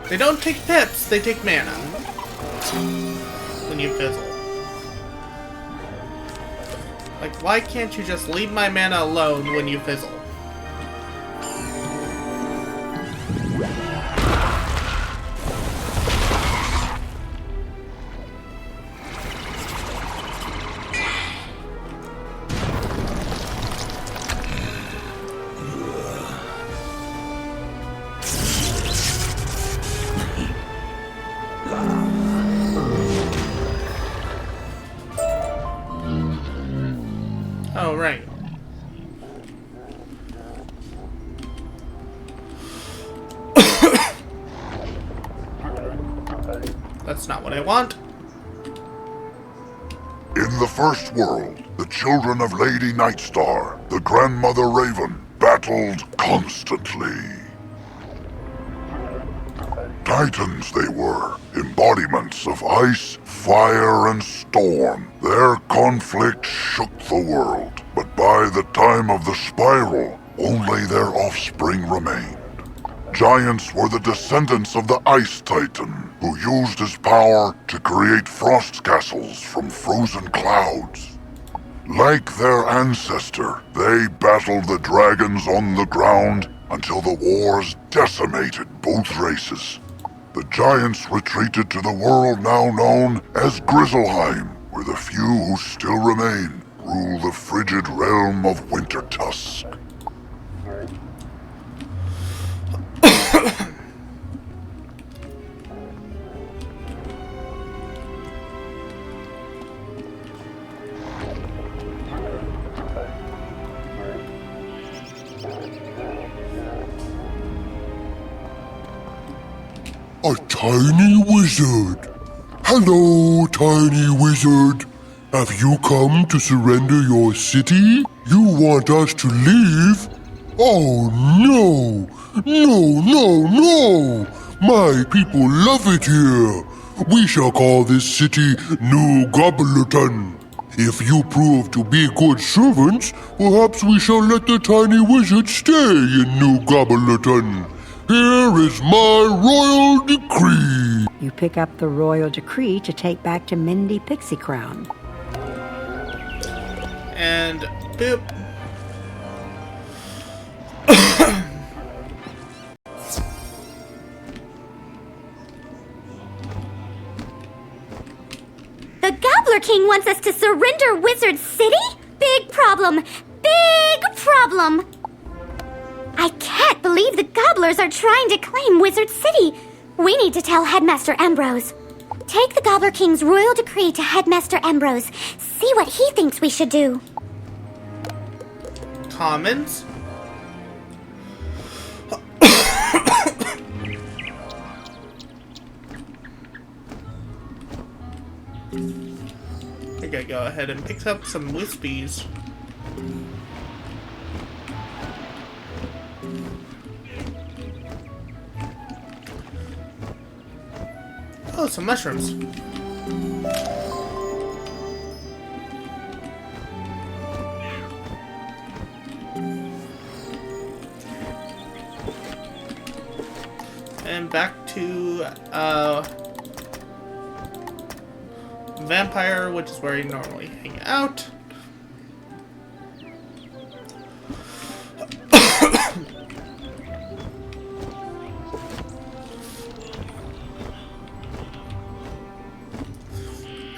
They don't take pips, they take mana when you fizzle. Like, why can't you just leave my mana alone when you fizzle? Oh, right. That's not what I want. In the first world, the children of Lady Nightstar, the Grandmother Raven, battled constantly. Titans they were, embodiments of ice, fire, and storm. Their conflict shook the world, but by the time of the Spiral, only their offspring remained. Giants were the descendants of the Ice Titan, who used his power to create frost castles from frozen clouds. Like their ancestor, they battled the dragons on the ground until the wars decimated both races. The giants retreated to the world now known as Grizzleheim, where the few who still remain rule the frigid realm of Wintertusk. A tiny wizard. Hello, tiny wizard. Have you come to surrender your city? You want us to leave? Oh no! No! My people love it here. We shall call this city New Gobblerton. If you prove to be good servants, perhaps we shall let the tiny wizard stay in New Gobblerton. Here is my royal decree. You pick up the royal decree to take back to Mindy Pixie Crown. And boop. The Gobbler King wants us to surrender Wizard City? Big problem! Big problem! I can't believe the Gobblers are trying to claim Wizard City. We need to tell Headmaster Ambrose. Take the Gobbler King's royal decree to Headmaster Ambrose. See what he thinks we should do. Commons? I gotta go ahead and pick up some Wispies. Oh, some mushrooms. And back to Vampire, which is where you normally hang out.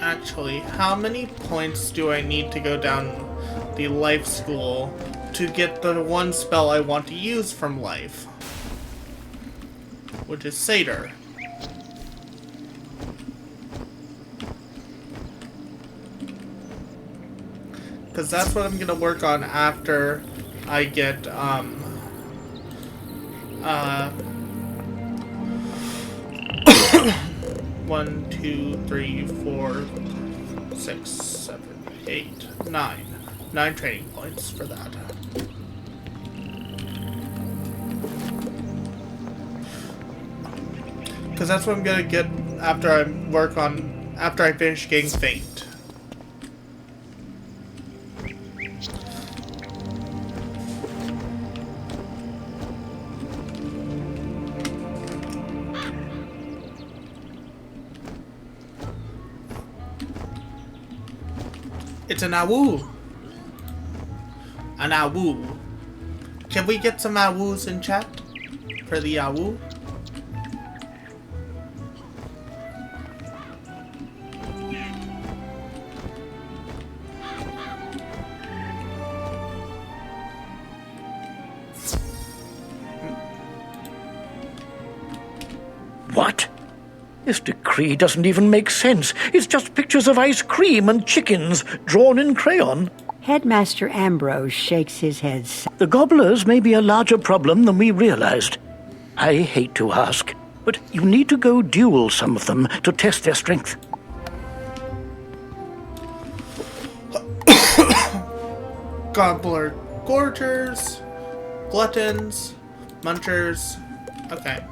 Actually, how many points do I need to go down the life school to get the one spell I want to use from life? Which is Satyr. Because that's what I'm going to work on after I get, 1, 2, 3, 4, 6, 7, 8, 9. 9 training points for that. Because that's what I'm gonna get after I finish getting Faint. It's an awoo. An awoo. Can we get some awoos in chat for the awoo? What? This decree doesn't even make sense. It's just pictures of ice cream and chickens drawn in crayon. Headmaster Ambrose shakes his head. The gobblers may be a larger problem than we realized. I hate to ask, but you need to go duel some of them to test their strength. Gobbler gorgers, gluttons, munchers. Okay.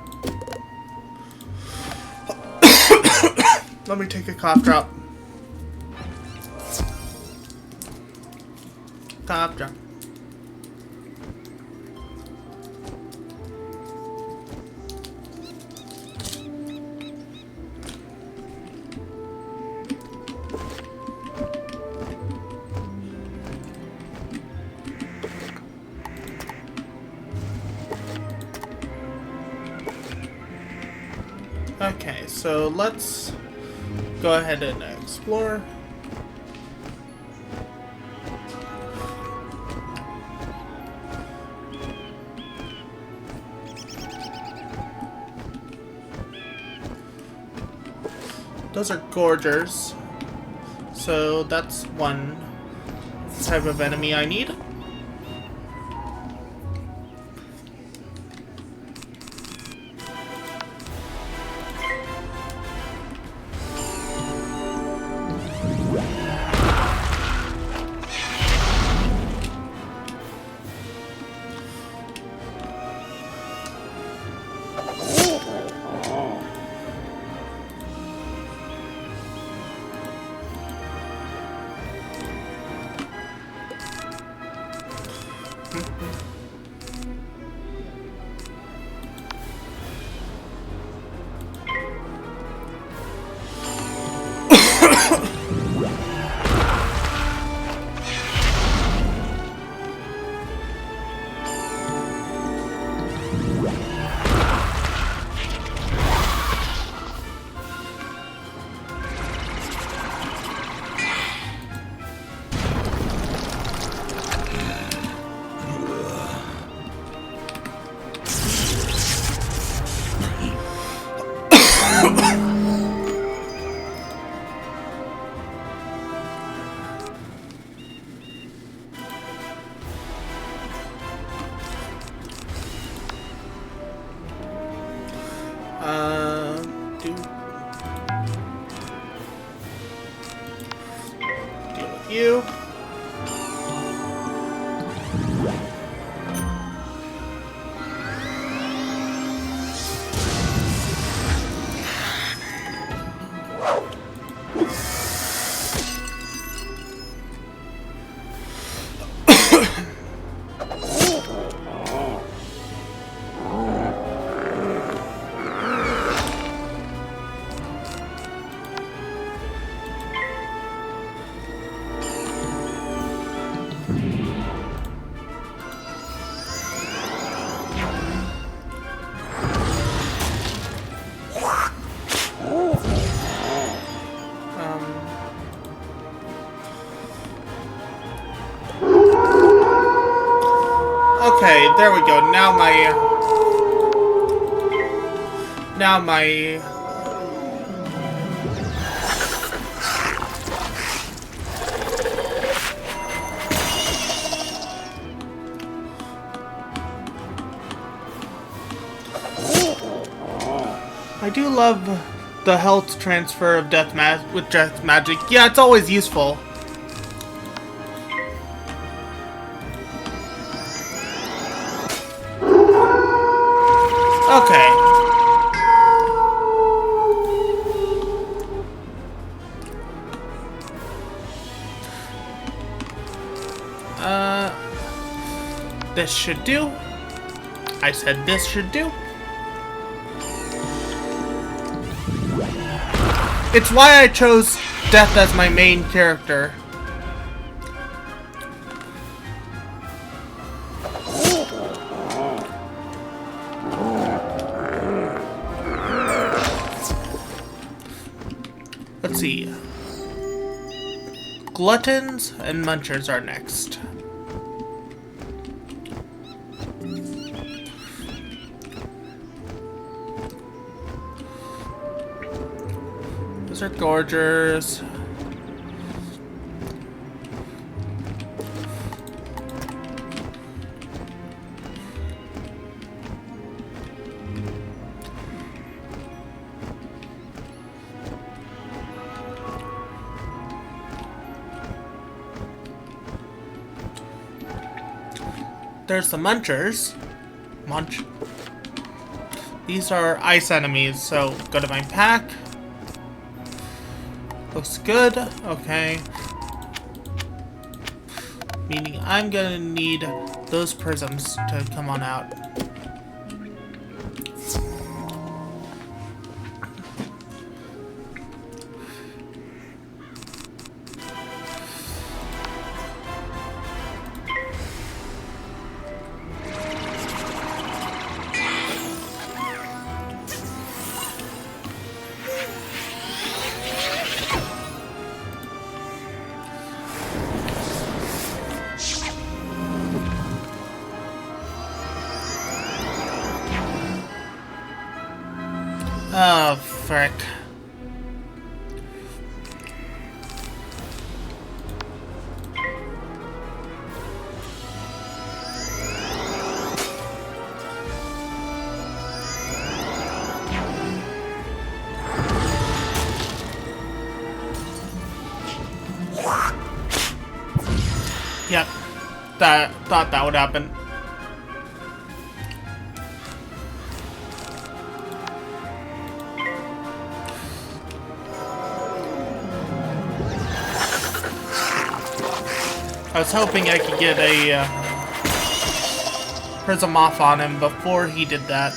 Let me take a cough drop. Cough drop. Okay, so let's go ahead and explore. Those are gorgers, so that's one type of enemy I need. Deal with you. There we go. Now my I do love the health transfer of death magic. Yeah, it's always useful. Okay. This should do. I said this should do. It's why I chose Death as my main character. Let's see. Gluttons and Munchers are next. Those are Gorgers. There's the Munchers. Munch. These are ice enemies, so go to my pack. Looks good. Okay. Meaning I'm gonna need those prisms to come on out. Oh, frick. Yep. Thought that would happen. I was hoping I could get a prism off on him before he did that.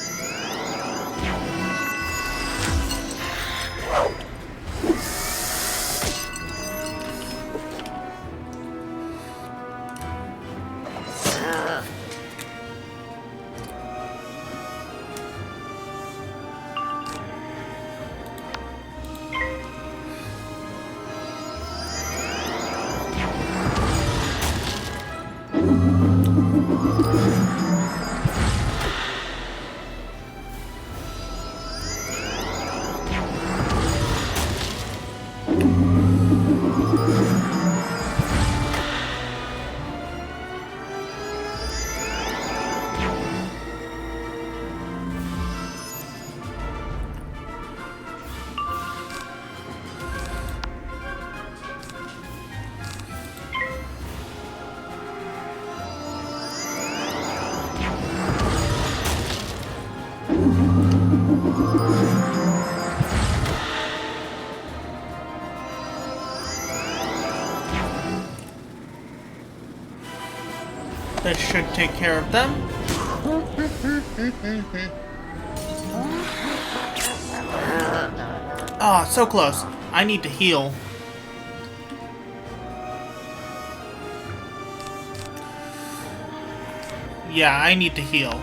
That should take care of them. Ah, so close. I need to heal. Yeah, I need to heal.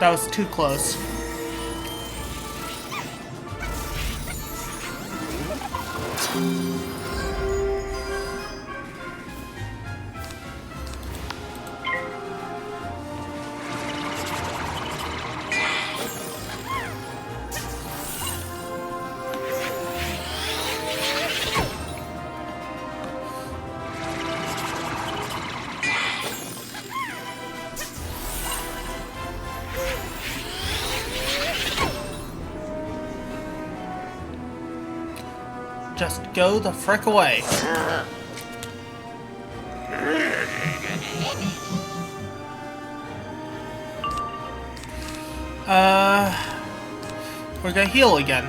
That was too close. Just go the frick away. We're gonna heal again.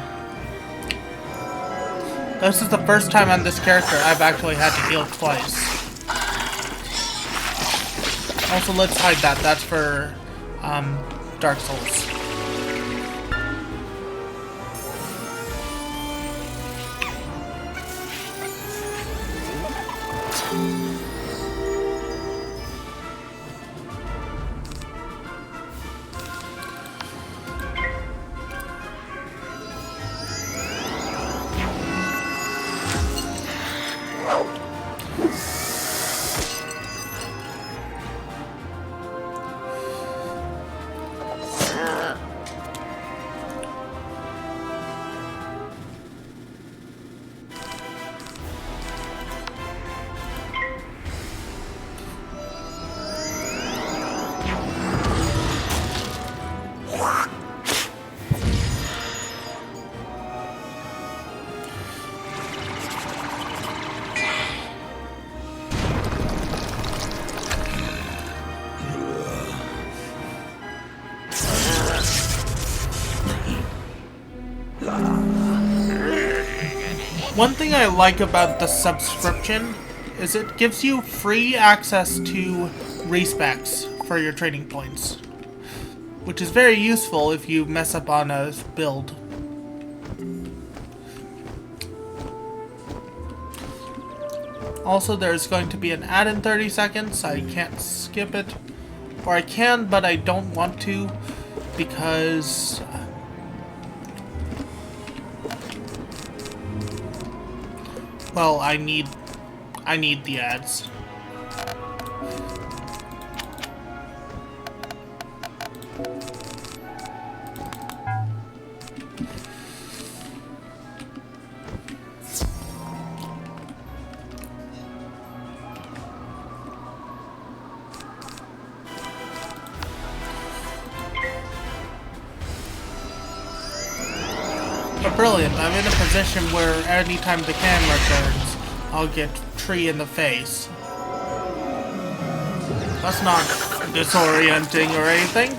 This is the first time on this character I've actually had to heal twice. Also, let's hide that. That's for Dark Souls. One thing I like about the subscription is it gives you free access to respecs for your training points, which is very useful if you mess up on a build. Also, there's going to be an ad in 30 seconds. I can't skip it. Or I can, but I don't want to because well, I need the ads. But brilliant, I'm in a position where anytime the camera turns, I'll get tree in the face. That's not disorienting or anything.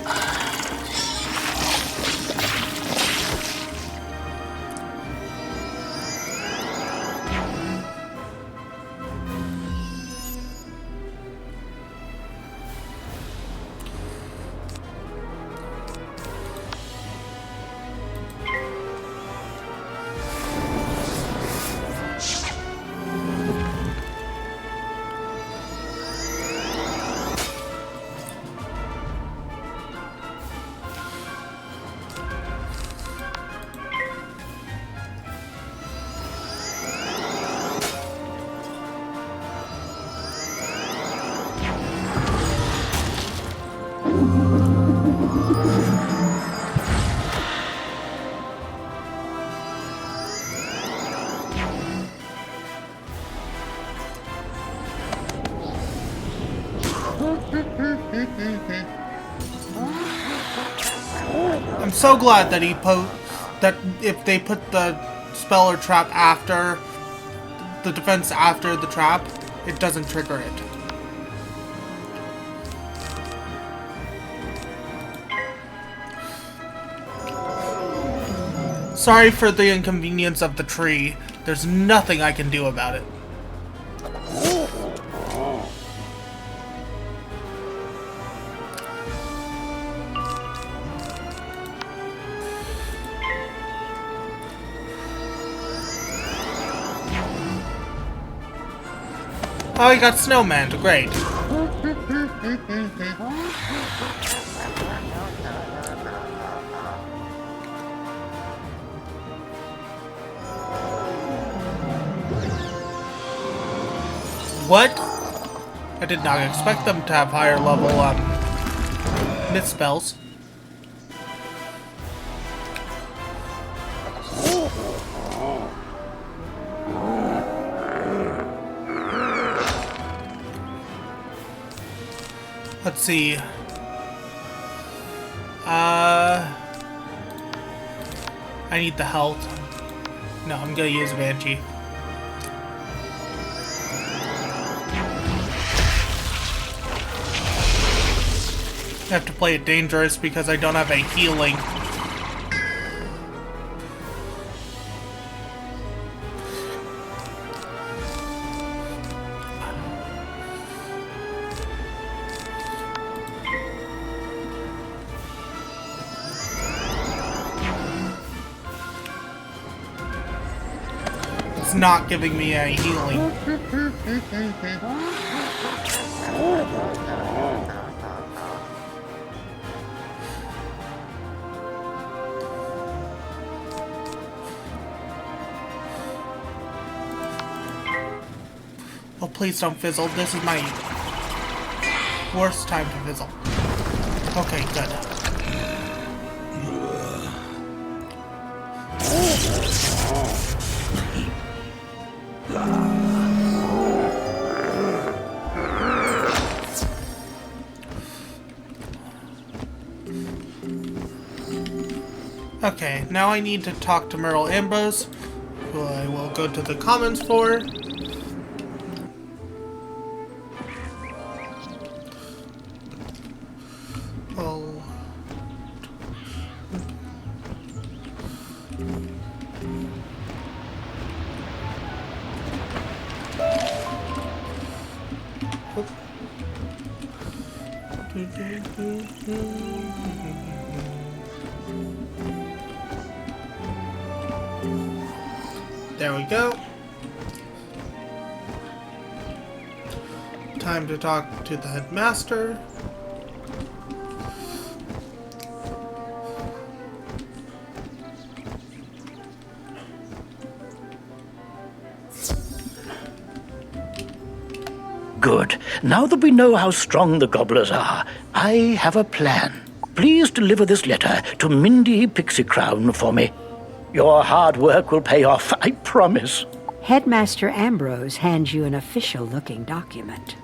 I'm so glad that that if they put the spell or trap after the defense after the trap, it doesn't trigger it. Sorry for the inconvenience of the tree. There's nothing I can do about it. Oh, you got Snowman. Great. What? I did not expect them to have higher level myth spells. Let's see. I need the health. No, I'm gonna use Banshee. I have to play it dangerous because I don't have a healing. It's not giving me any healing. Oh, please don't fizzle. This is my worst time to fizzle. Okay, good. Okay, now I need to talk to Merle Ambrose, who I will go to the comments for. There we go. Time to talk to the headmaster. Good. Now that we know how strong the gobblers are, I have a plan. Please deliver this letter to Mindy Pixie Crown for me. Your hard work will pay off, I promise. Headmaster Ambrose hands you an official-looking document.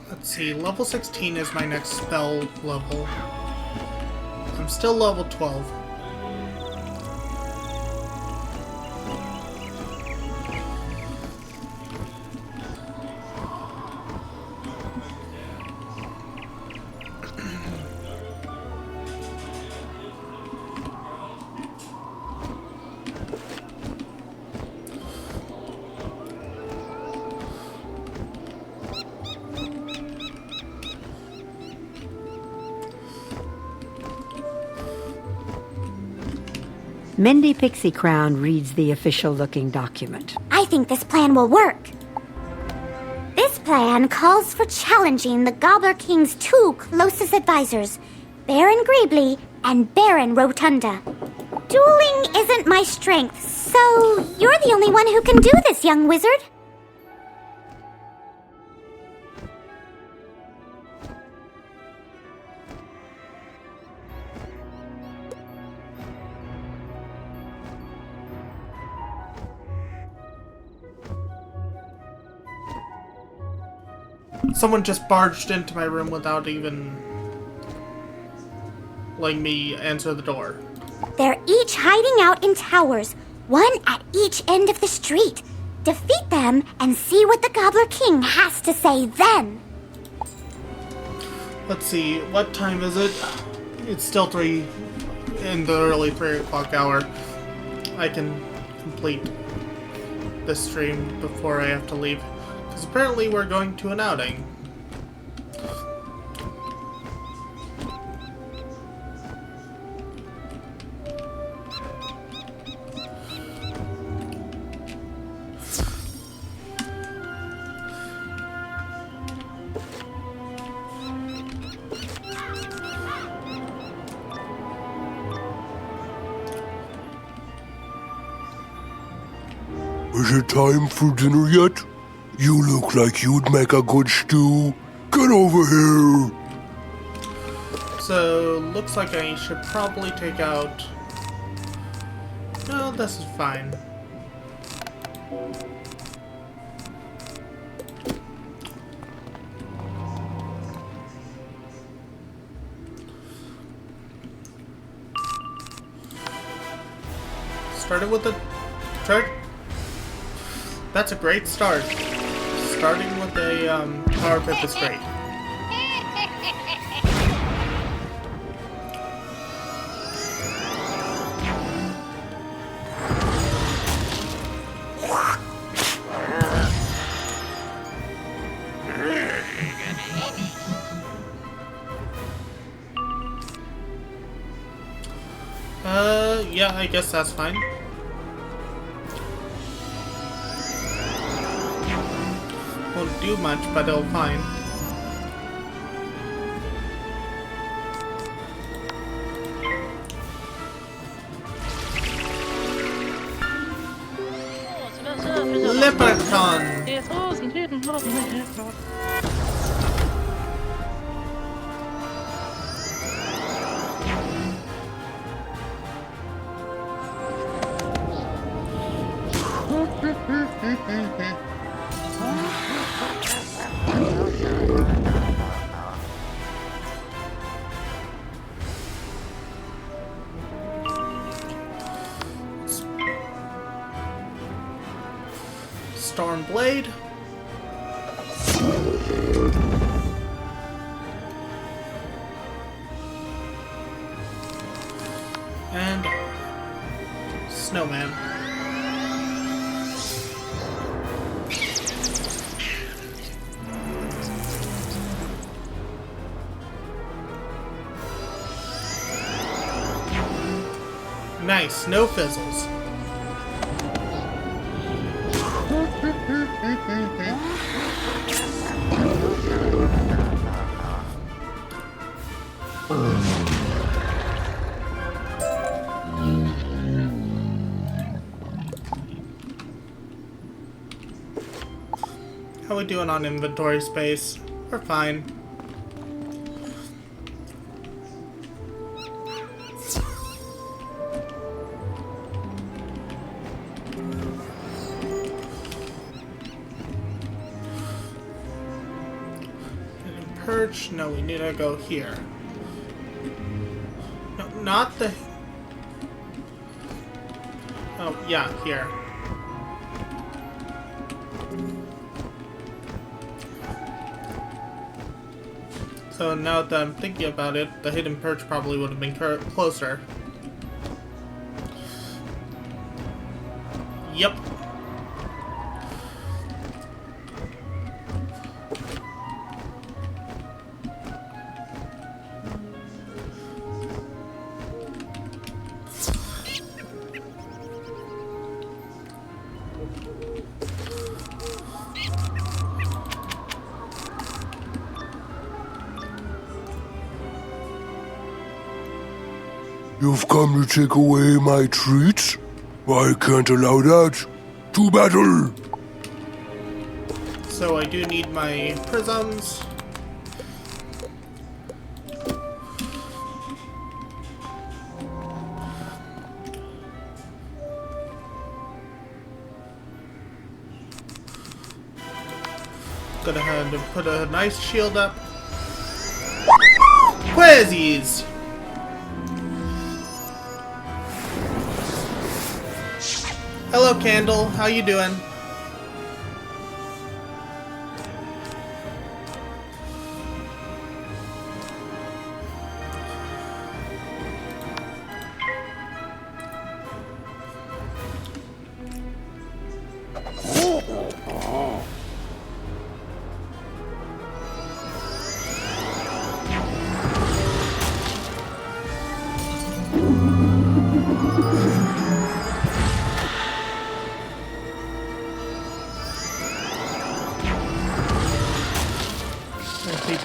Let's see, level 16 is my next spell level. I'm still level 12. Mindy Pixie Crown reads the official-looking document. I think this plan will work. This plan calls for challenging the Gobbler King's two closest advisors, Baron Greebly and Baron Rotunda. Dueling isn't my strength, so you're the only one who can do this, young wizard. Someone just barged into my room without even letting me answer the door. They're each hiding out in towers, one at each end of the street. Defeat them and see what the Gobbler King has to say then. Let's see, what time is it? It's still 3 in the early 3 o'clock hour. I can complete this stream before I have to leave. Because apparently we're going to an outing. Is it time for dinner yet? You look like you'd make a good stew. Get over here! So, looks like I should probably take out... No, this is fine. Started with a... That's a great start. Starting with a power pip is great. Yeah, I guess that's fine. Won't do much, but it'll fine. Leprechaun! Storm Blade. And Snowman. Nice, no fizzles. How we doing on inventory space? We're fine. Perch? No, we need to go here. No, not the... Oh, yeah, here. So now that I'm thinking about it, the hidden perch probably would have been closer. Yep. You've come to take away my treats? I can't allow that. To battle! So I do need my prisms. Go ahead and put a nice shield up. Quizzies! Hello, Candle. How you doing?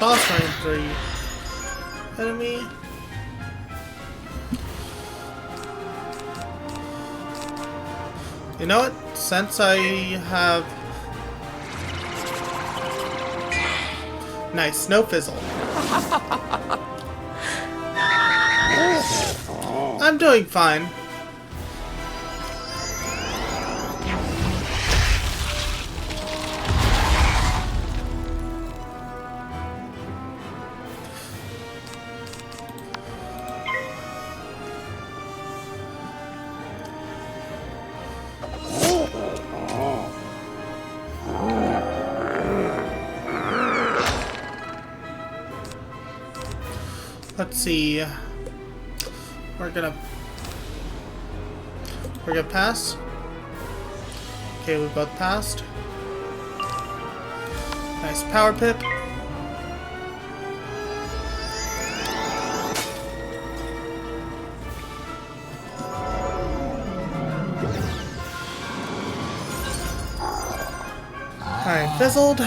Boss rank 3 enemy. You know what? Since I have... Nice, snow fizzle. I'm doing fine. Let's see. We're gonna pass. Okay, we both passed. Nice power pip. Alright, fizzled.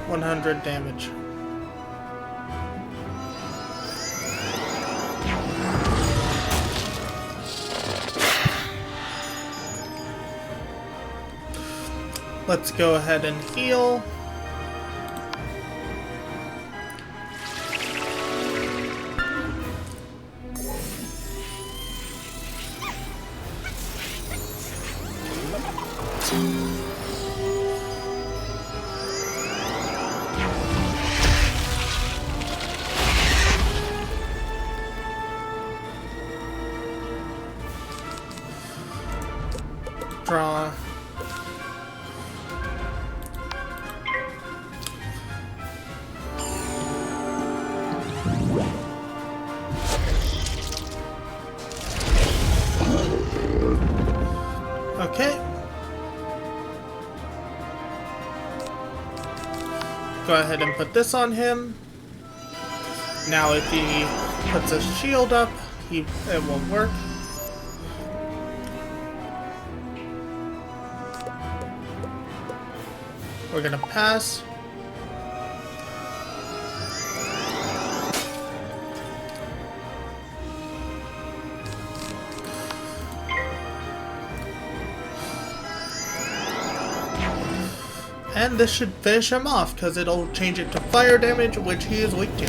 $100 damage. Let's go ahead and heal. Draw. Okay. Go ahead and put this on him. Now if he puts a shield up, it won't work. We're gonna pass. And this should finish him off, because it'll change it to fire damage, which he is weak to.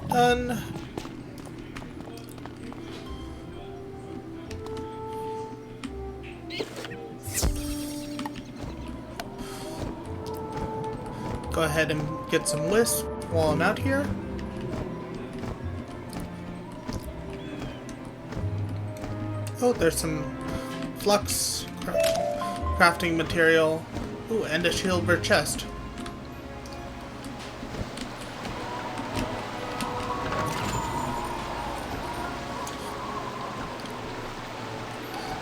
Done. Go ahead and get some wisp while I'm out here. Oh, there's some flux crafting material. Ooh, and a silver chest.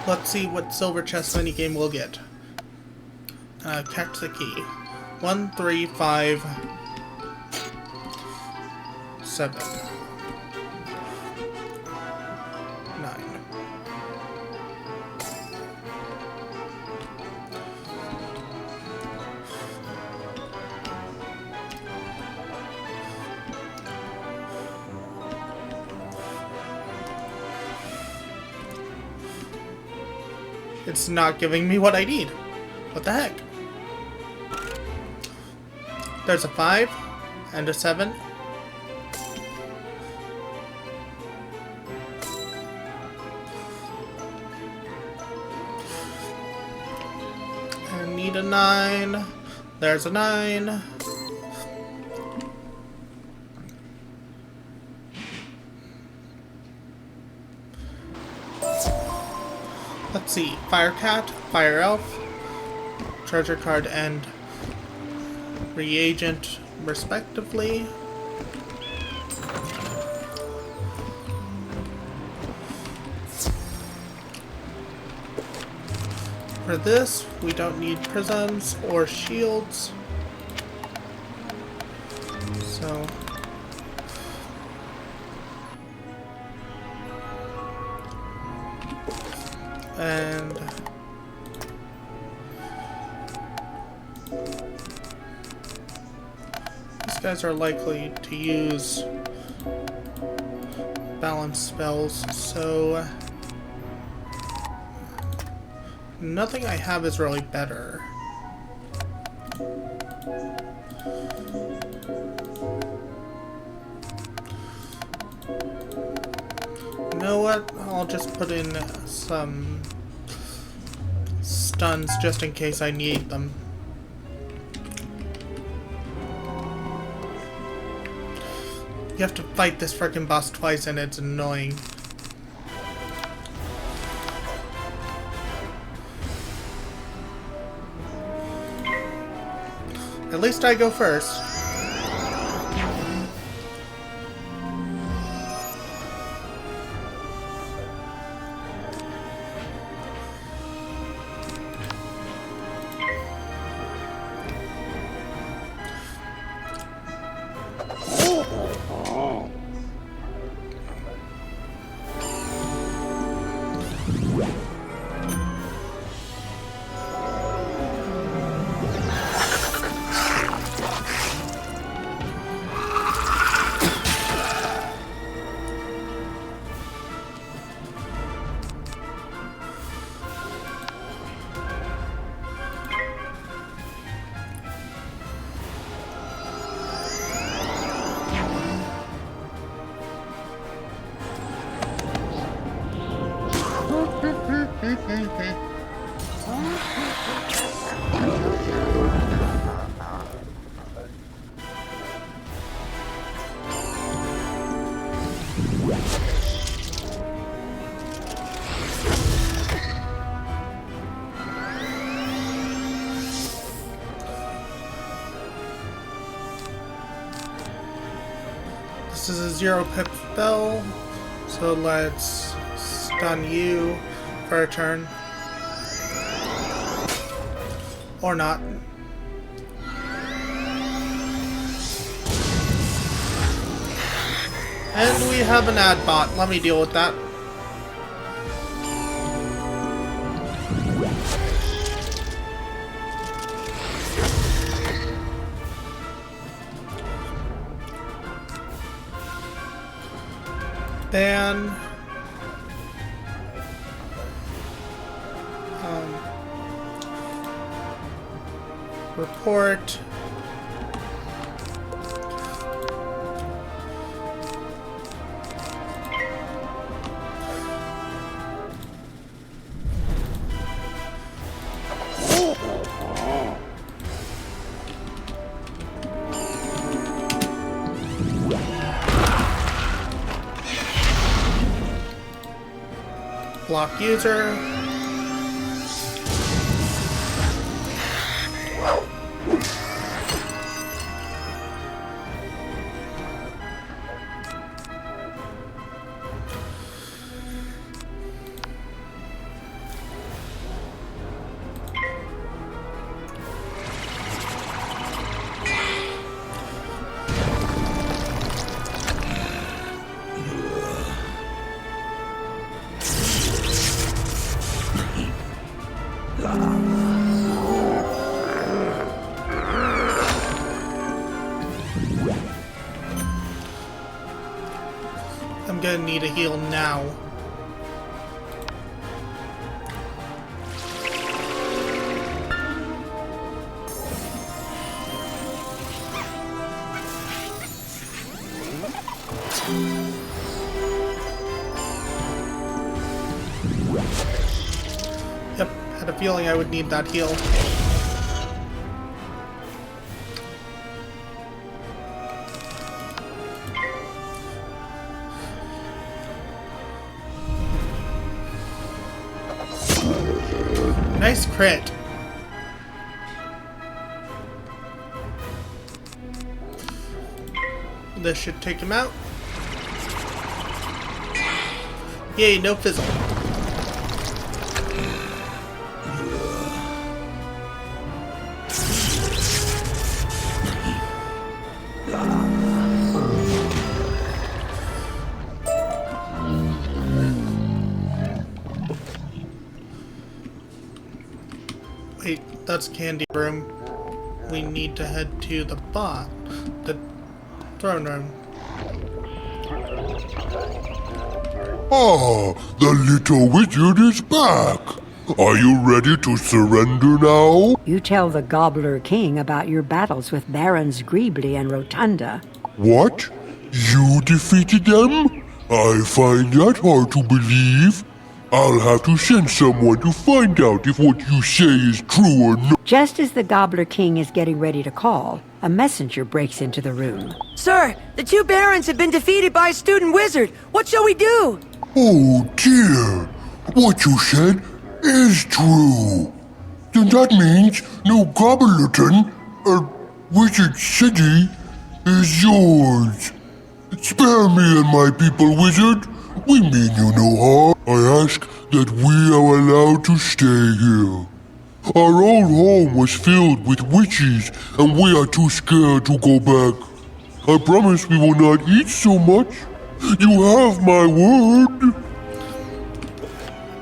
Let's see what silver chest minigame we'll get. Catch the key. 1, 3, 5, 7, 9. It's not giving me what I need. What the heck? There's a 5 and a 7. I need a 9. There's a 9. Let's see. Fire Cat, Fire Elf, Treasure Card, and reagent respectively. For this, we don't need prisms or shields. So... and... these guys are likely to use balance spells, so... nothing I have is really better. You know what? I'll just put in some stuns just in case I need them. You have to fight this frickin' boss twice and it's annoying. At least I go first. This is a 0 pip spell, so let's stun you for a turn. Or not. And we have an ad bot. Let me deal with that. Then report. Block user. I'm gonna need a heal now. Yep, had a feeling I would need that heal. Nice crit. This should take him out. Yay, no fizzle. Wait, that's Candy Room. We need to head to the throne room. Ah, the little wizard is back. Are you ready to surrender now? You tell the Gobbler King about your battles with Barons Greebly and Rotunda. What? You defeated them? I find that hard to believe. I'll have to send someone to find out if what you say is true or not. Just as the Gobbler King is getting ready to call, a messenger breaks into the room. Sir, the two barons have been defeated by a student wizard. What shall we do? Oh dear. What you said is true. Then that means New Gobblerton, Wizard City, is yours. Spare me and my people, wizard. We mean you no harm. I ask that we are allowed to stay here. Our old home was filled with witches, and we are too scared to go back. I promise we will not eat so much. You have my word.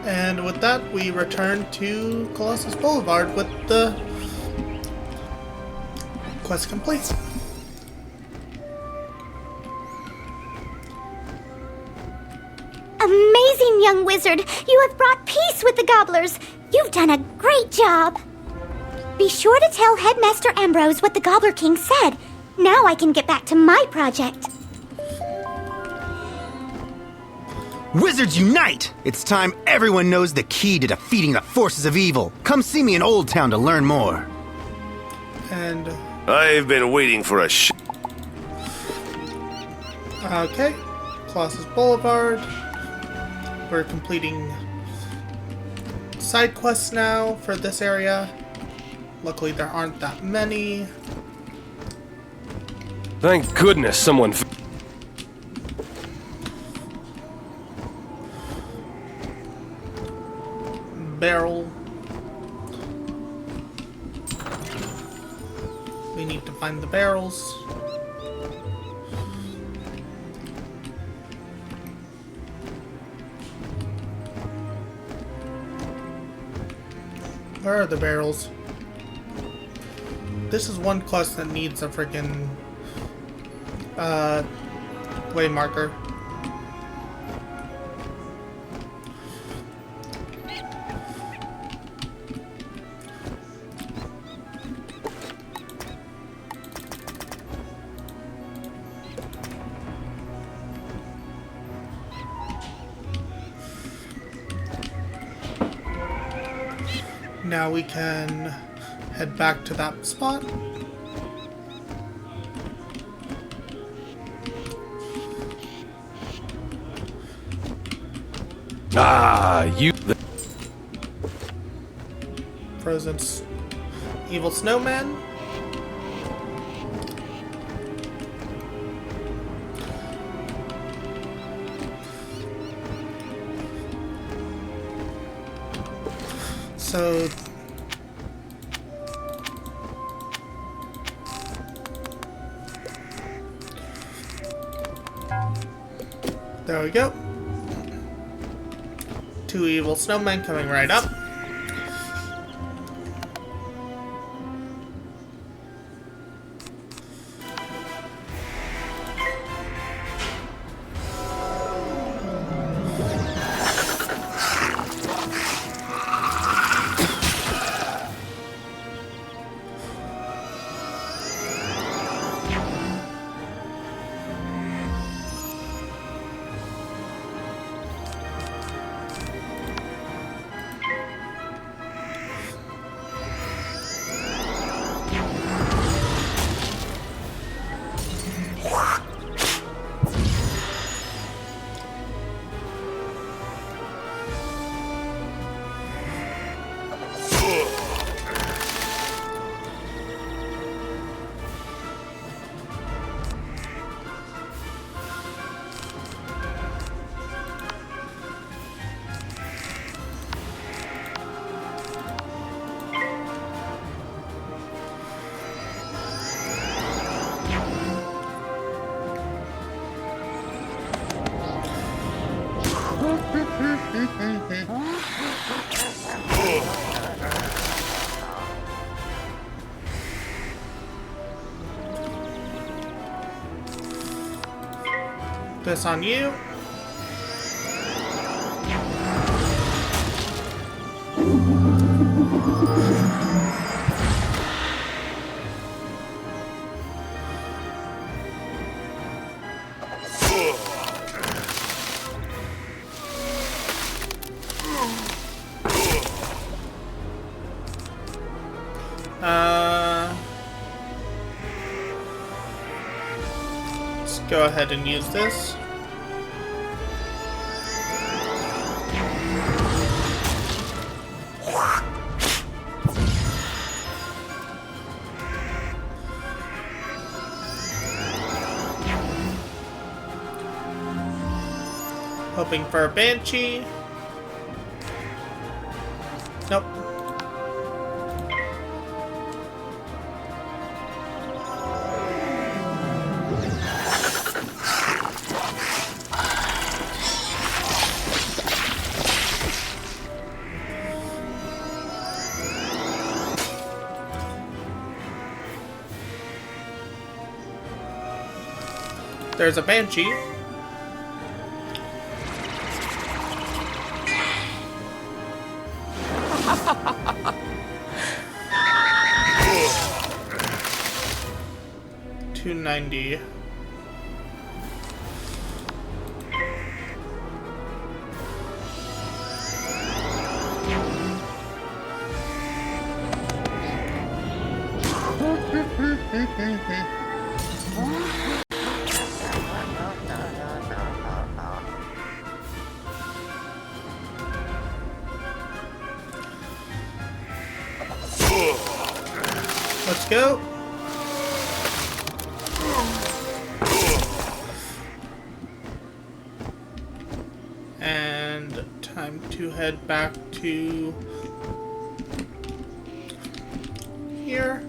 And with that, we return to Colossus Boulevard with the quest complete. Amazing, young wizard! You have brought peace with the gobblers! You've done a great job! Be sure to tell Headmaster Ambrose what the Gobbler King said. Now I can get back to my project. Wizards unite! It's time everyone knows the key to defeating the forces of evil. Come see me in Old Town to learn more. And I've been waiting for a okay, Colossus Boulevard. We're completing side quests now for this area. Luckily, there aren't that many. Thank goodness someone... Barrel. We need to find the barrels. Where are the barrels? This is one quest that needs a freaking way marker. Now we can head back to that spot. Ah, you... Frozen evil snowman. So there we go. Two evil snowmen coming right up. this on you. Let's go ahead and use this. Hoping for a Banshee. Nope. There's a Banshee. $290. Let's go. And time to head back to here.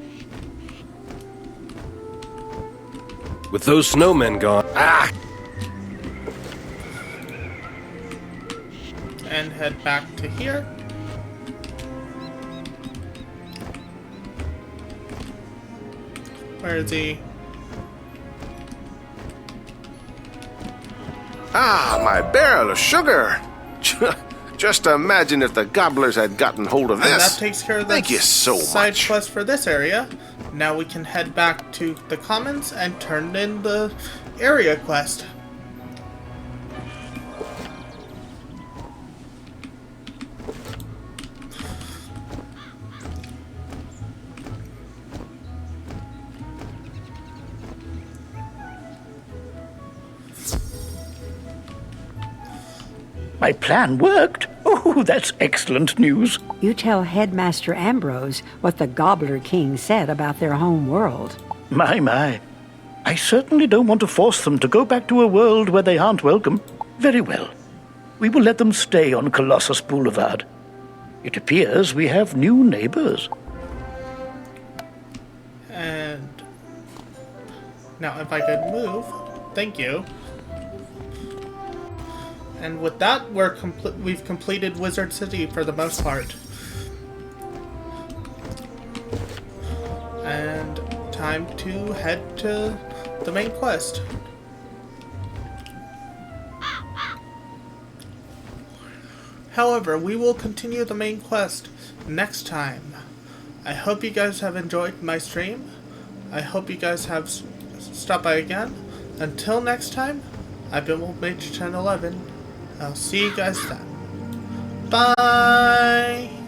With those snowmen gone. Ah! And head back to here. Where is he? Ah, my barrel of sugar! Just imagine if the gobblers had gotten hold of this. And that takes care of the Thank you so side much. quest for this area. Now we can head back to the commons and turn in the area quest. My plan worked. Oh, that's excellent news. You tell Headmaster Ambrose what the Gobbler King said about their home world. My. I certainly don't want to force them to go back to a world where they aren't welcome. Very well. We will let them stay on Colossus Boulevard. It appears we have new neighbors. And now if I could move, thank you. And with that, we've completed Wizard City for the most part. And time to head to the main quest. However, we will continue the main quest next time. I hope you guys have enjoyed my stream. I hope you guys have stopped by again. Until next time, I've been Mage 1011. I'll see you guys then. Bye!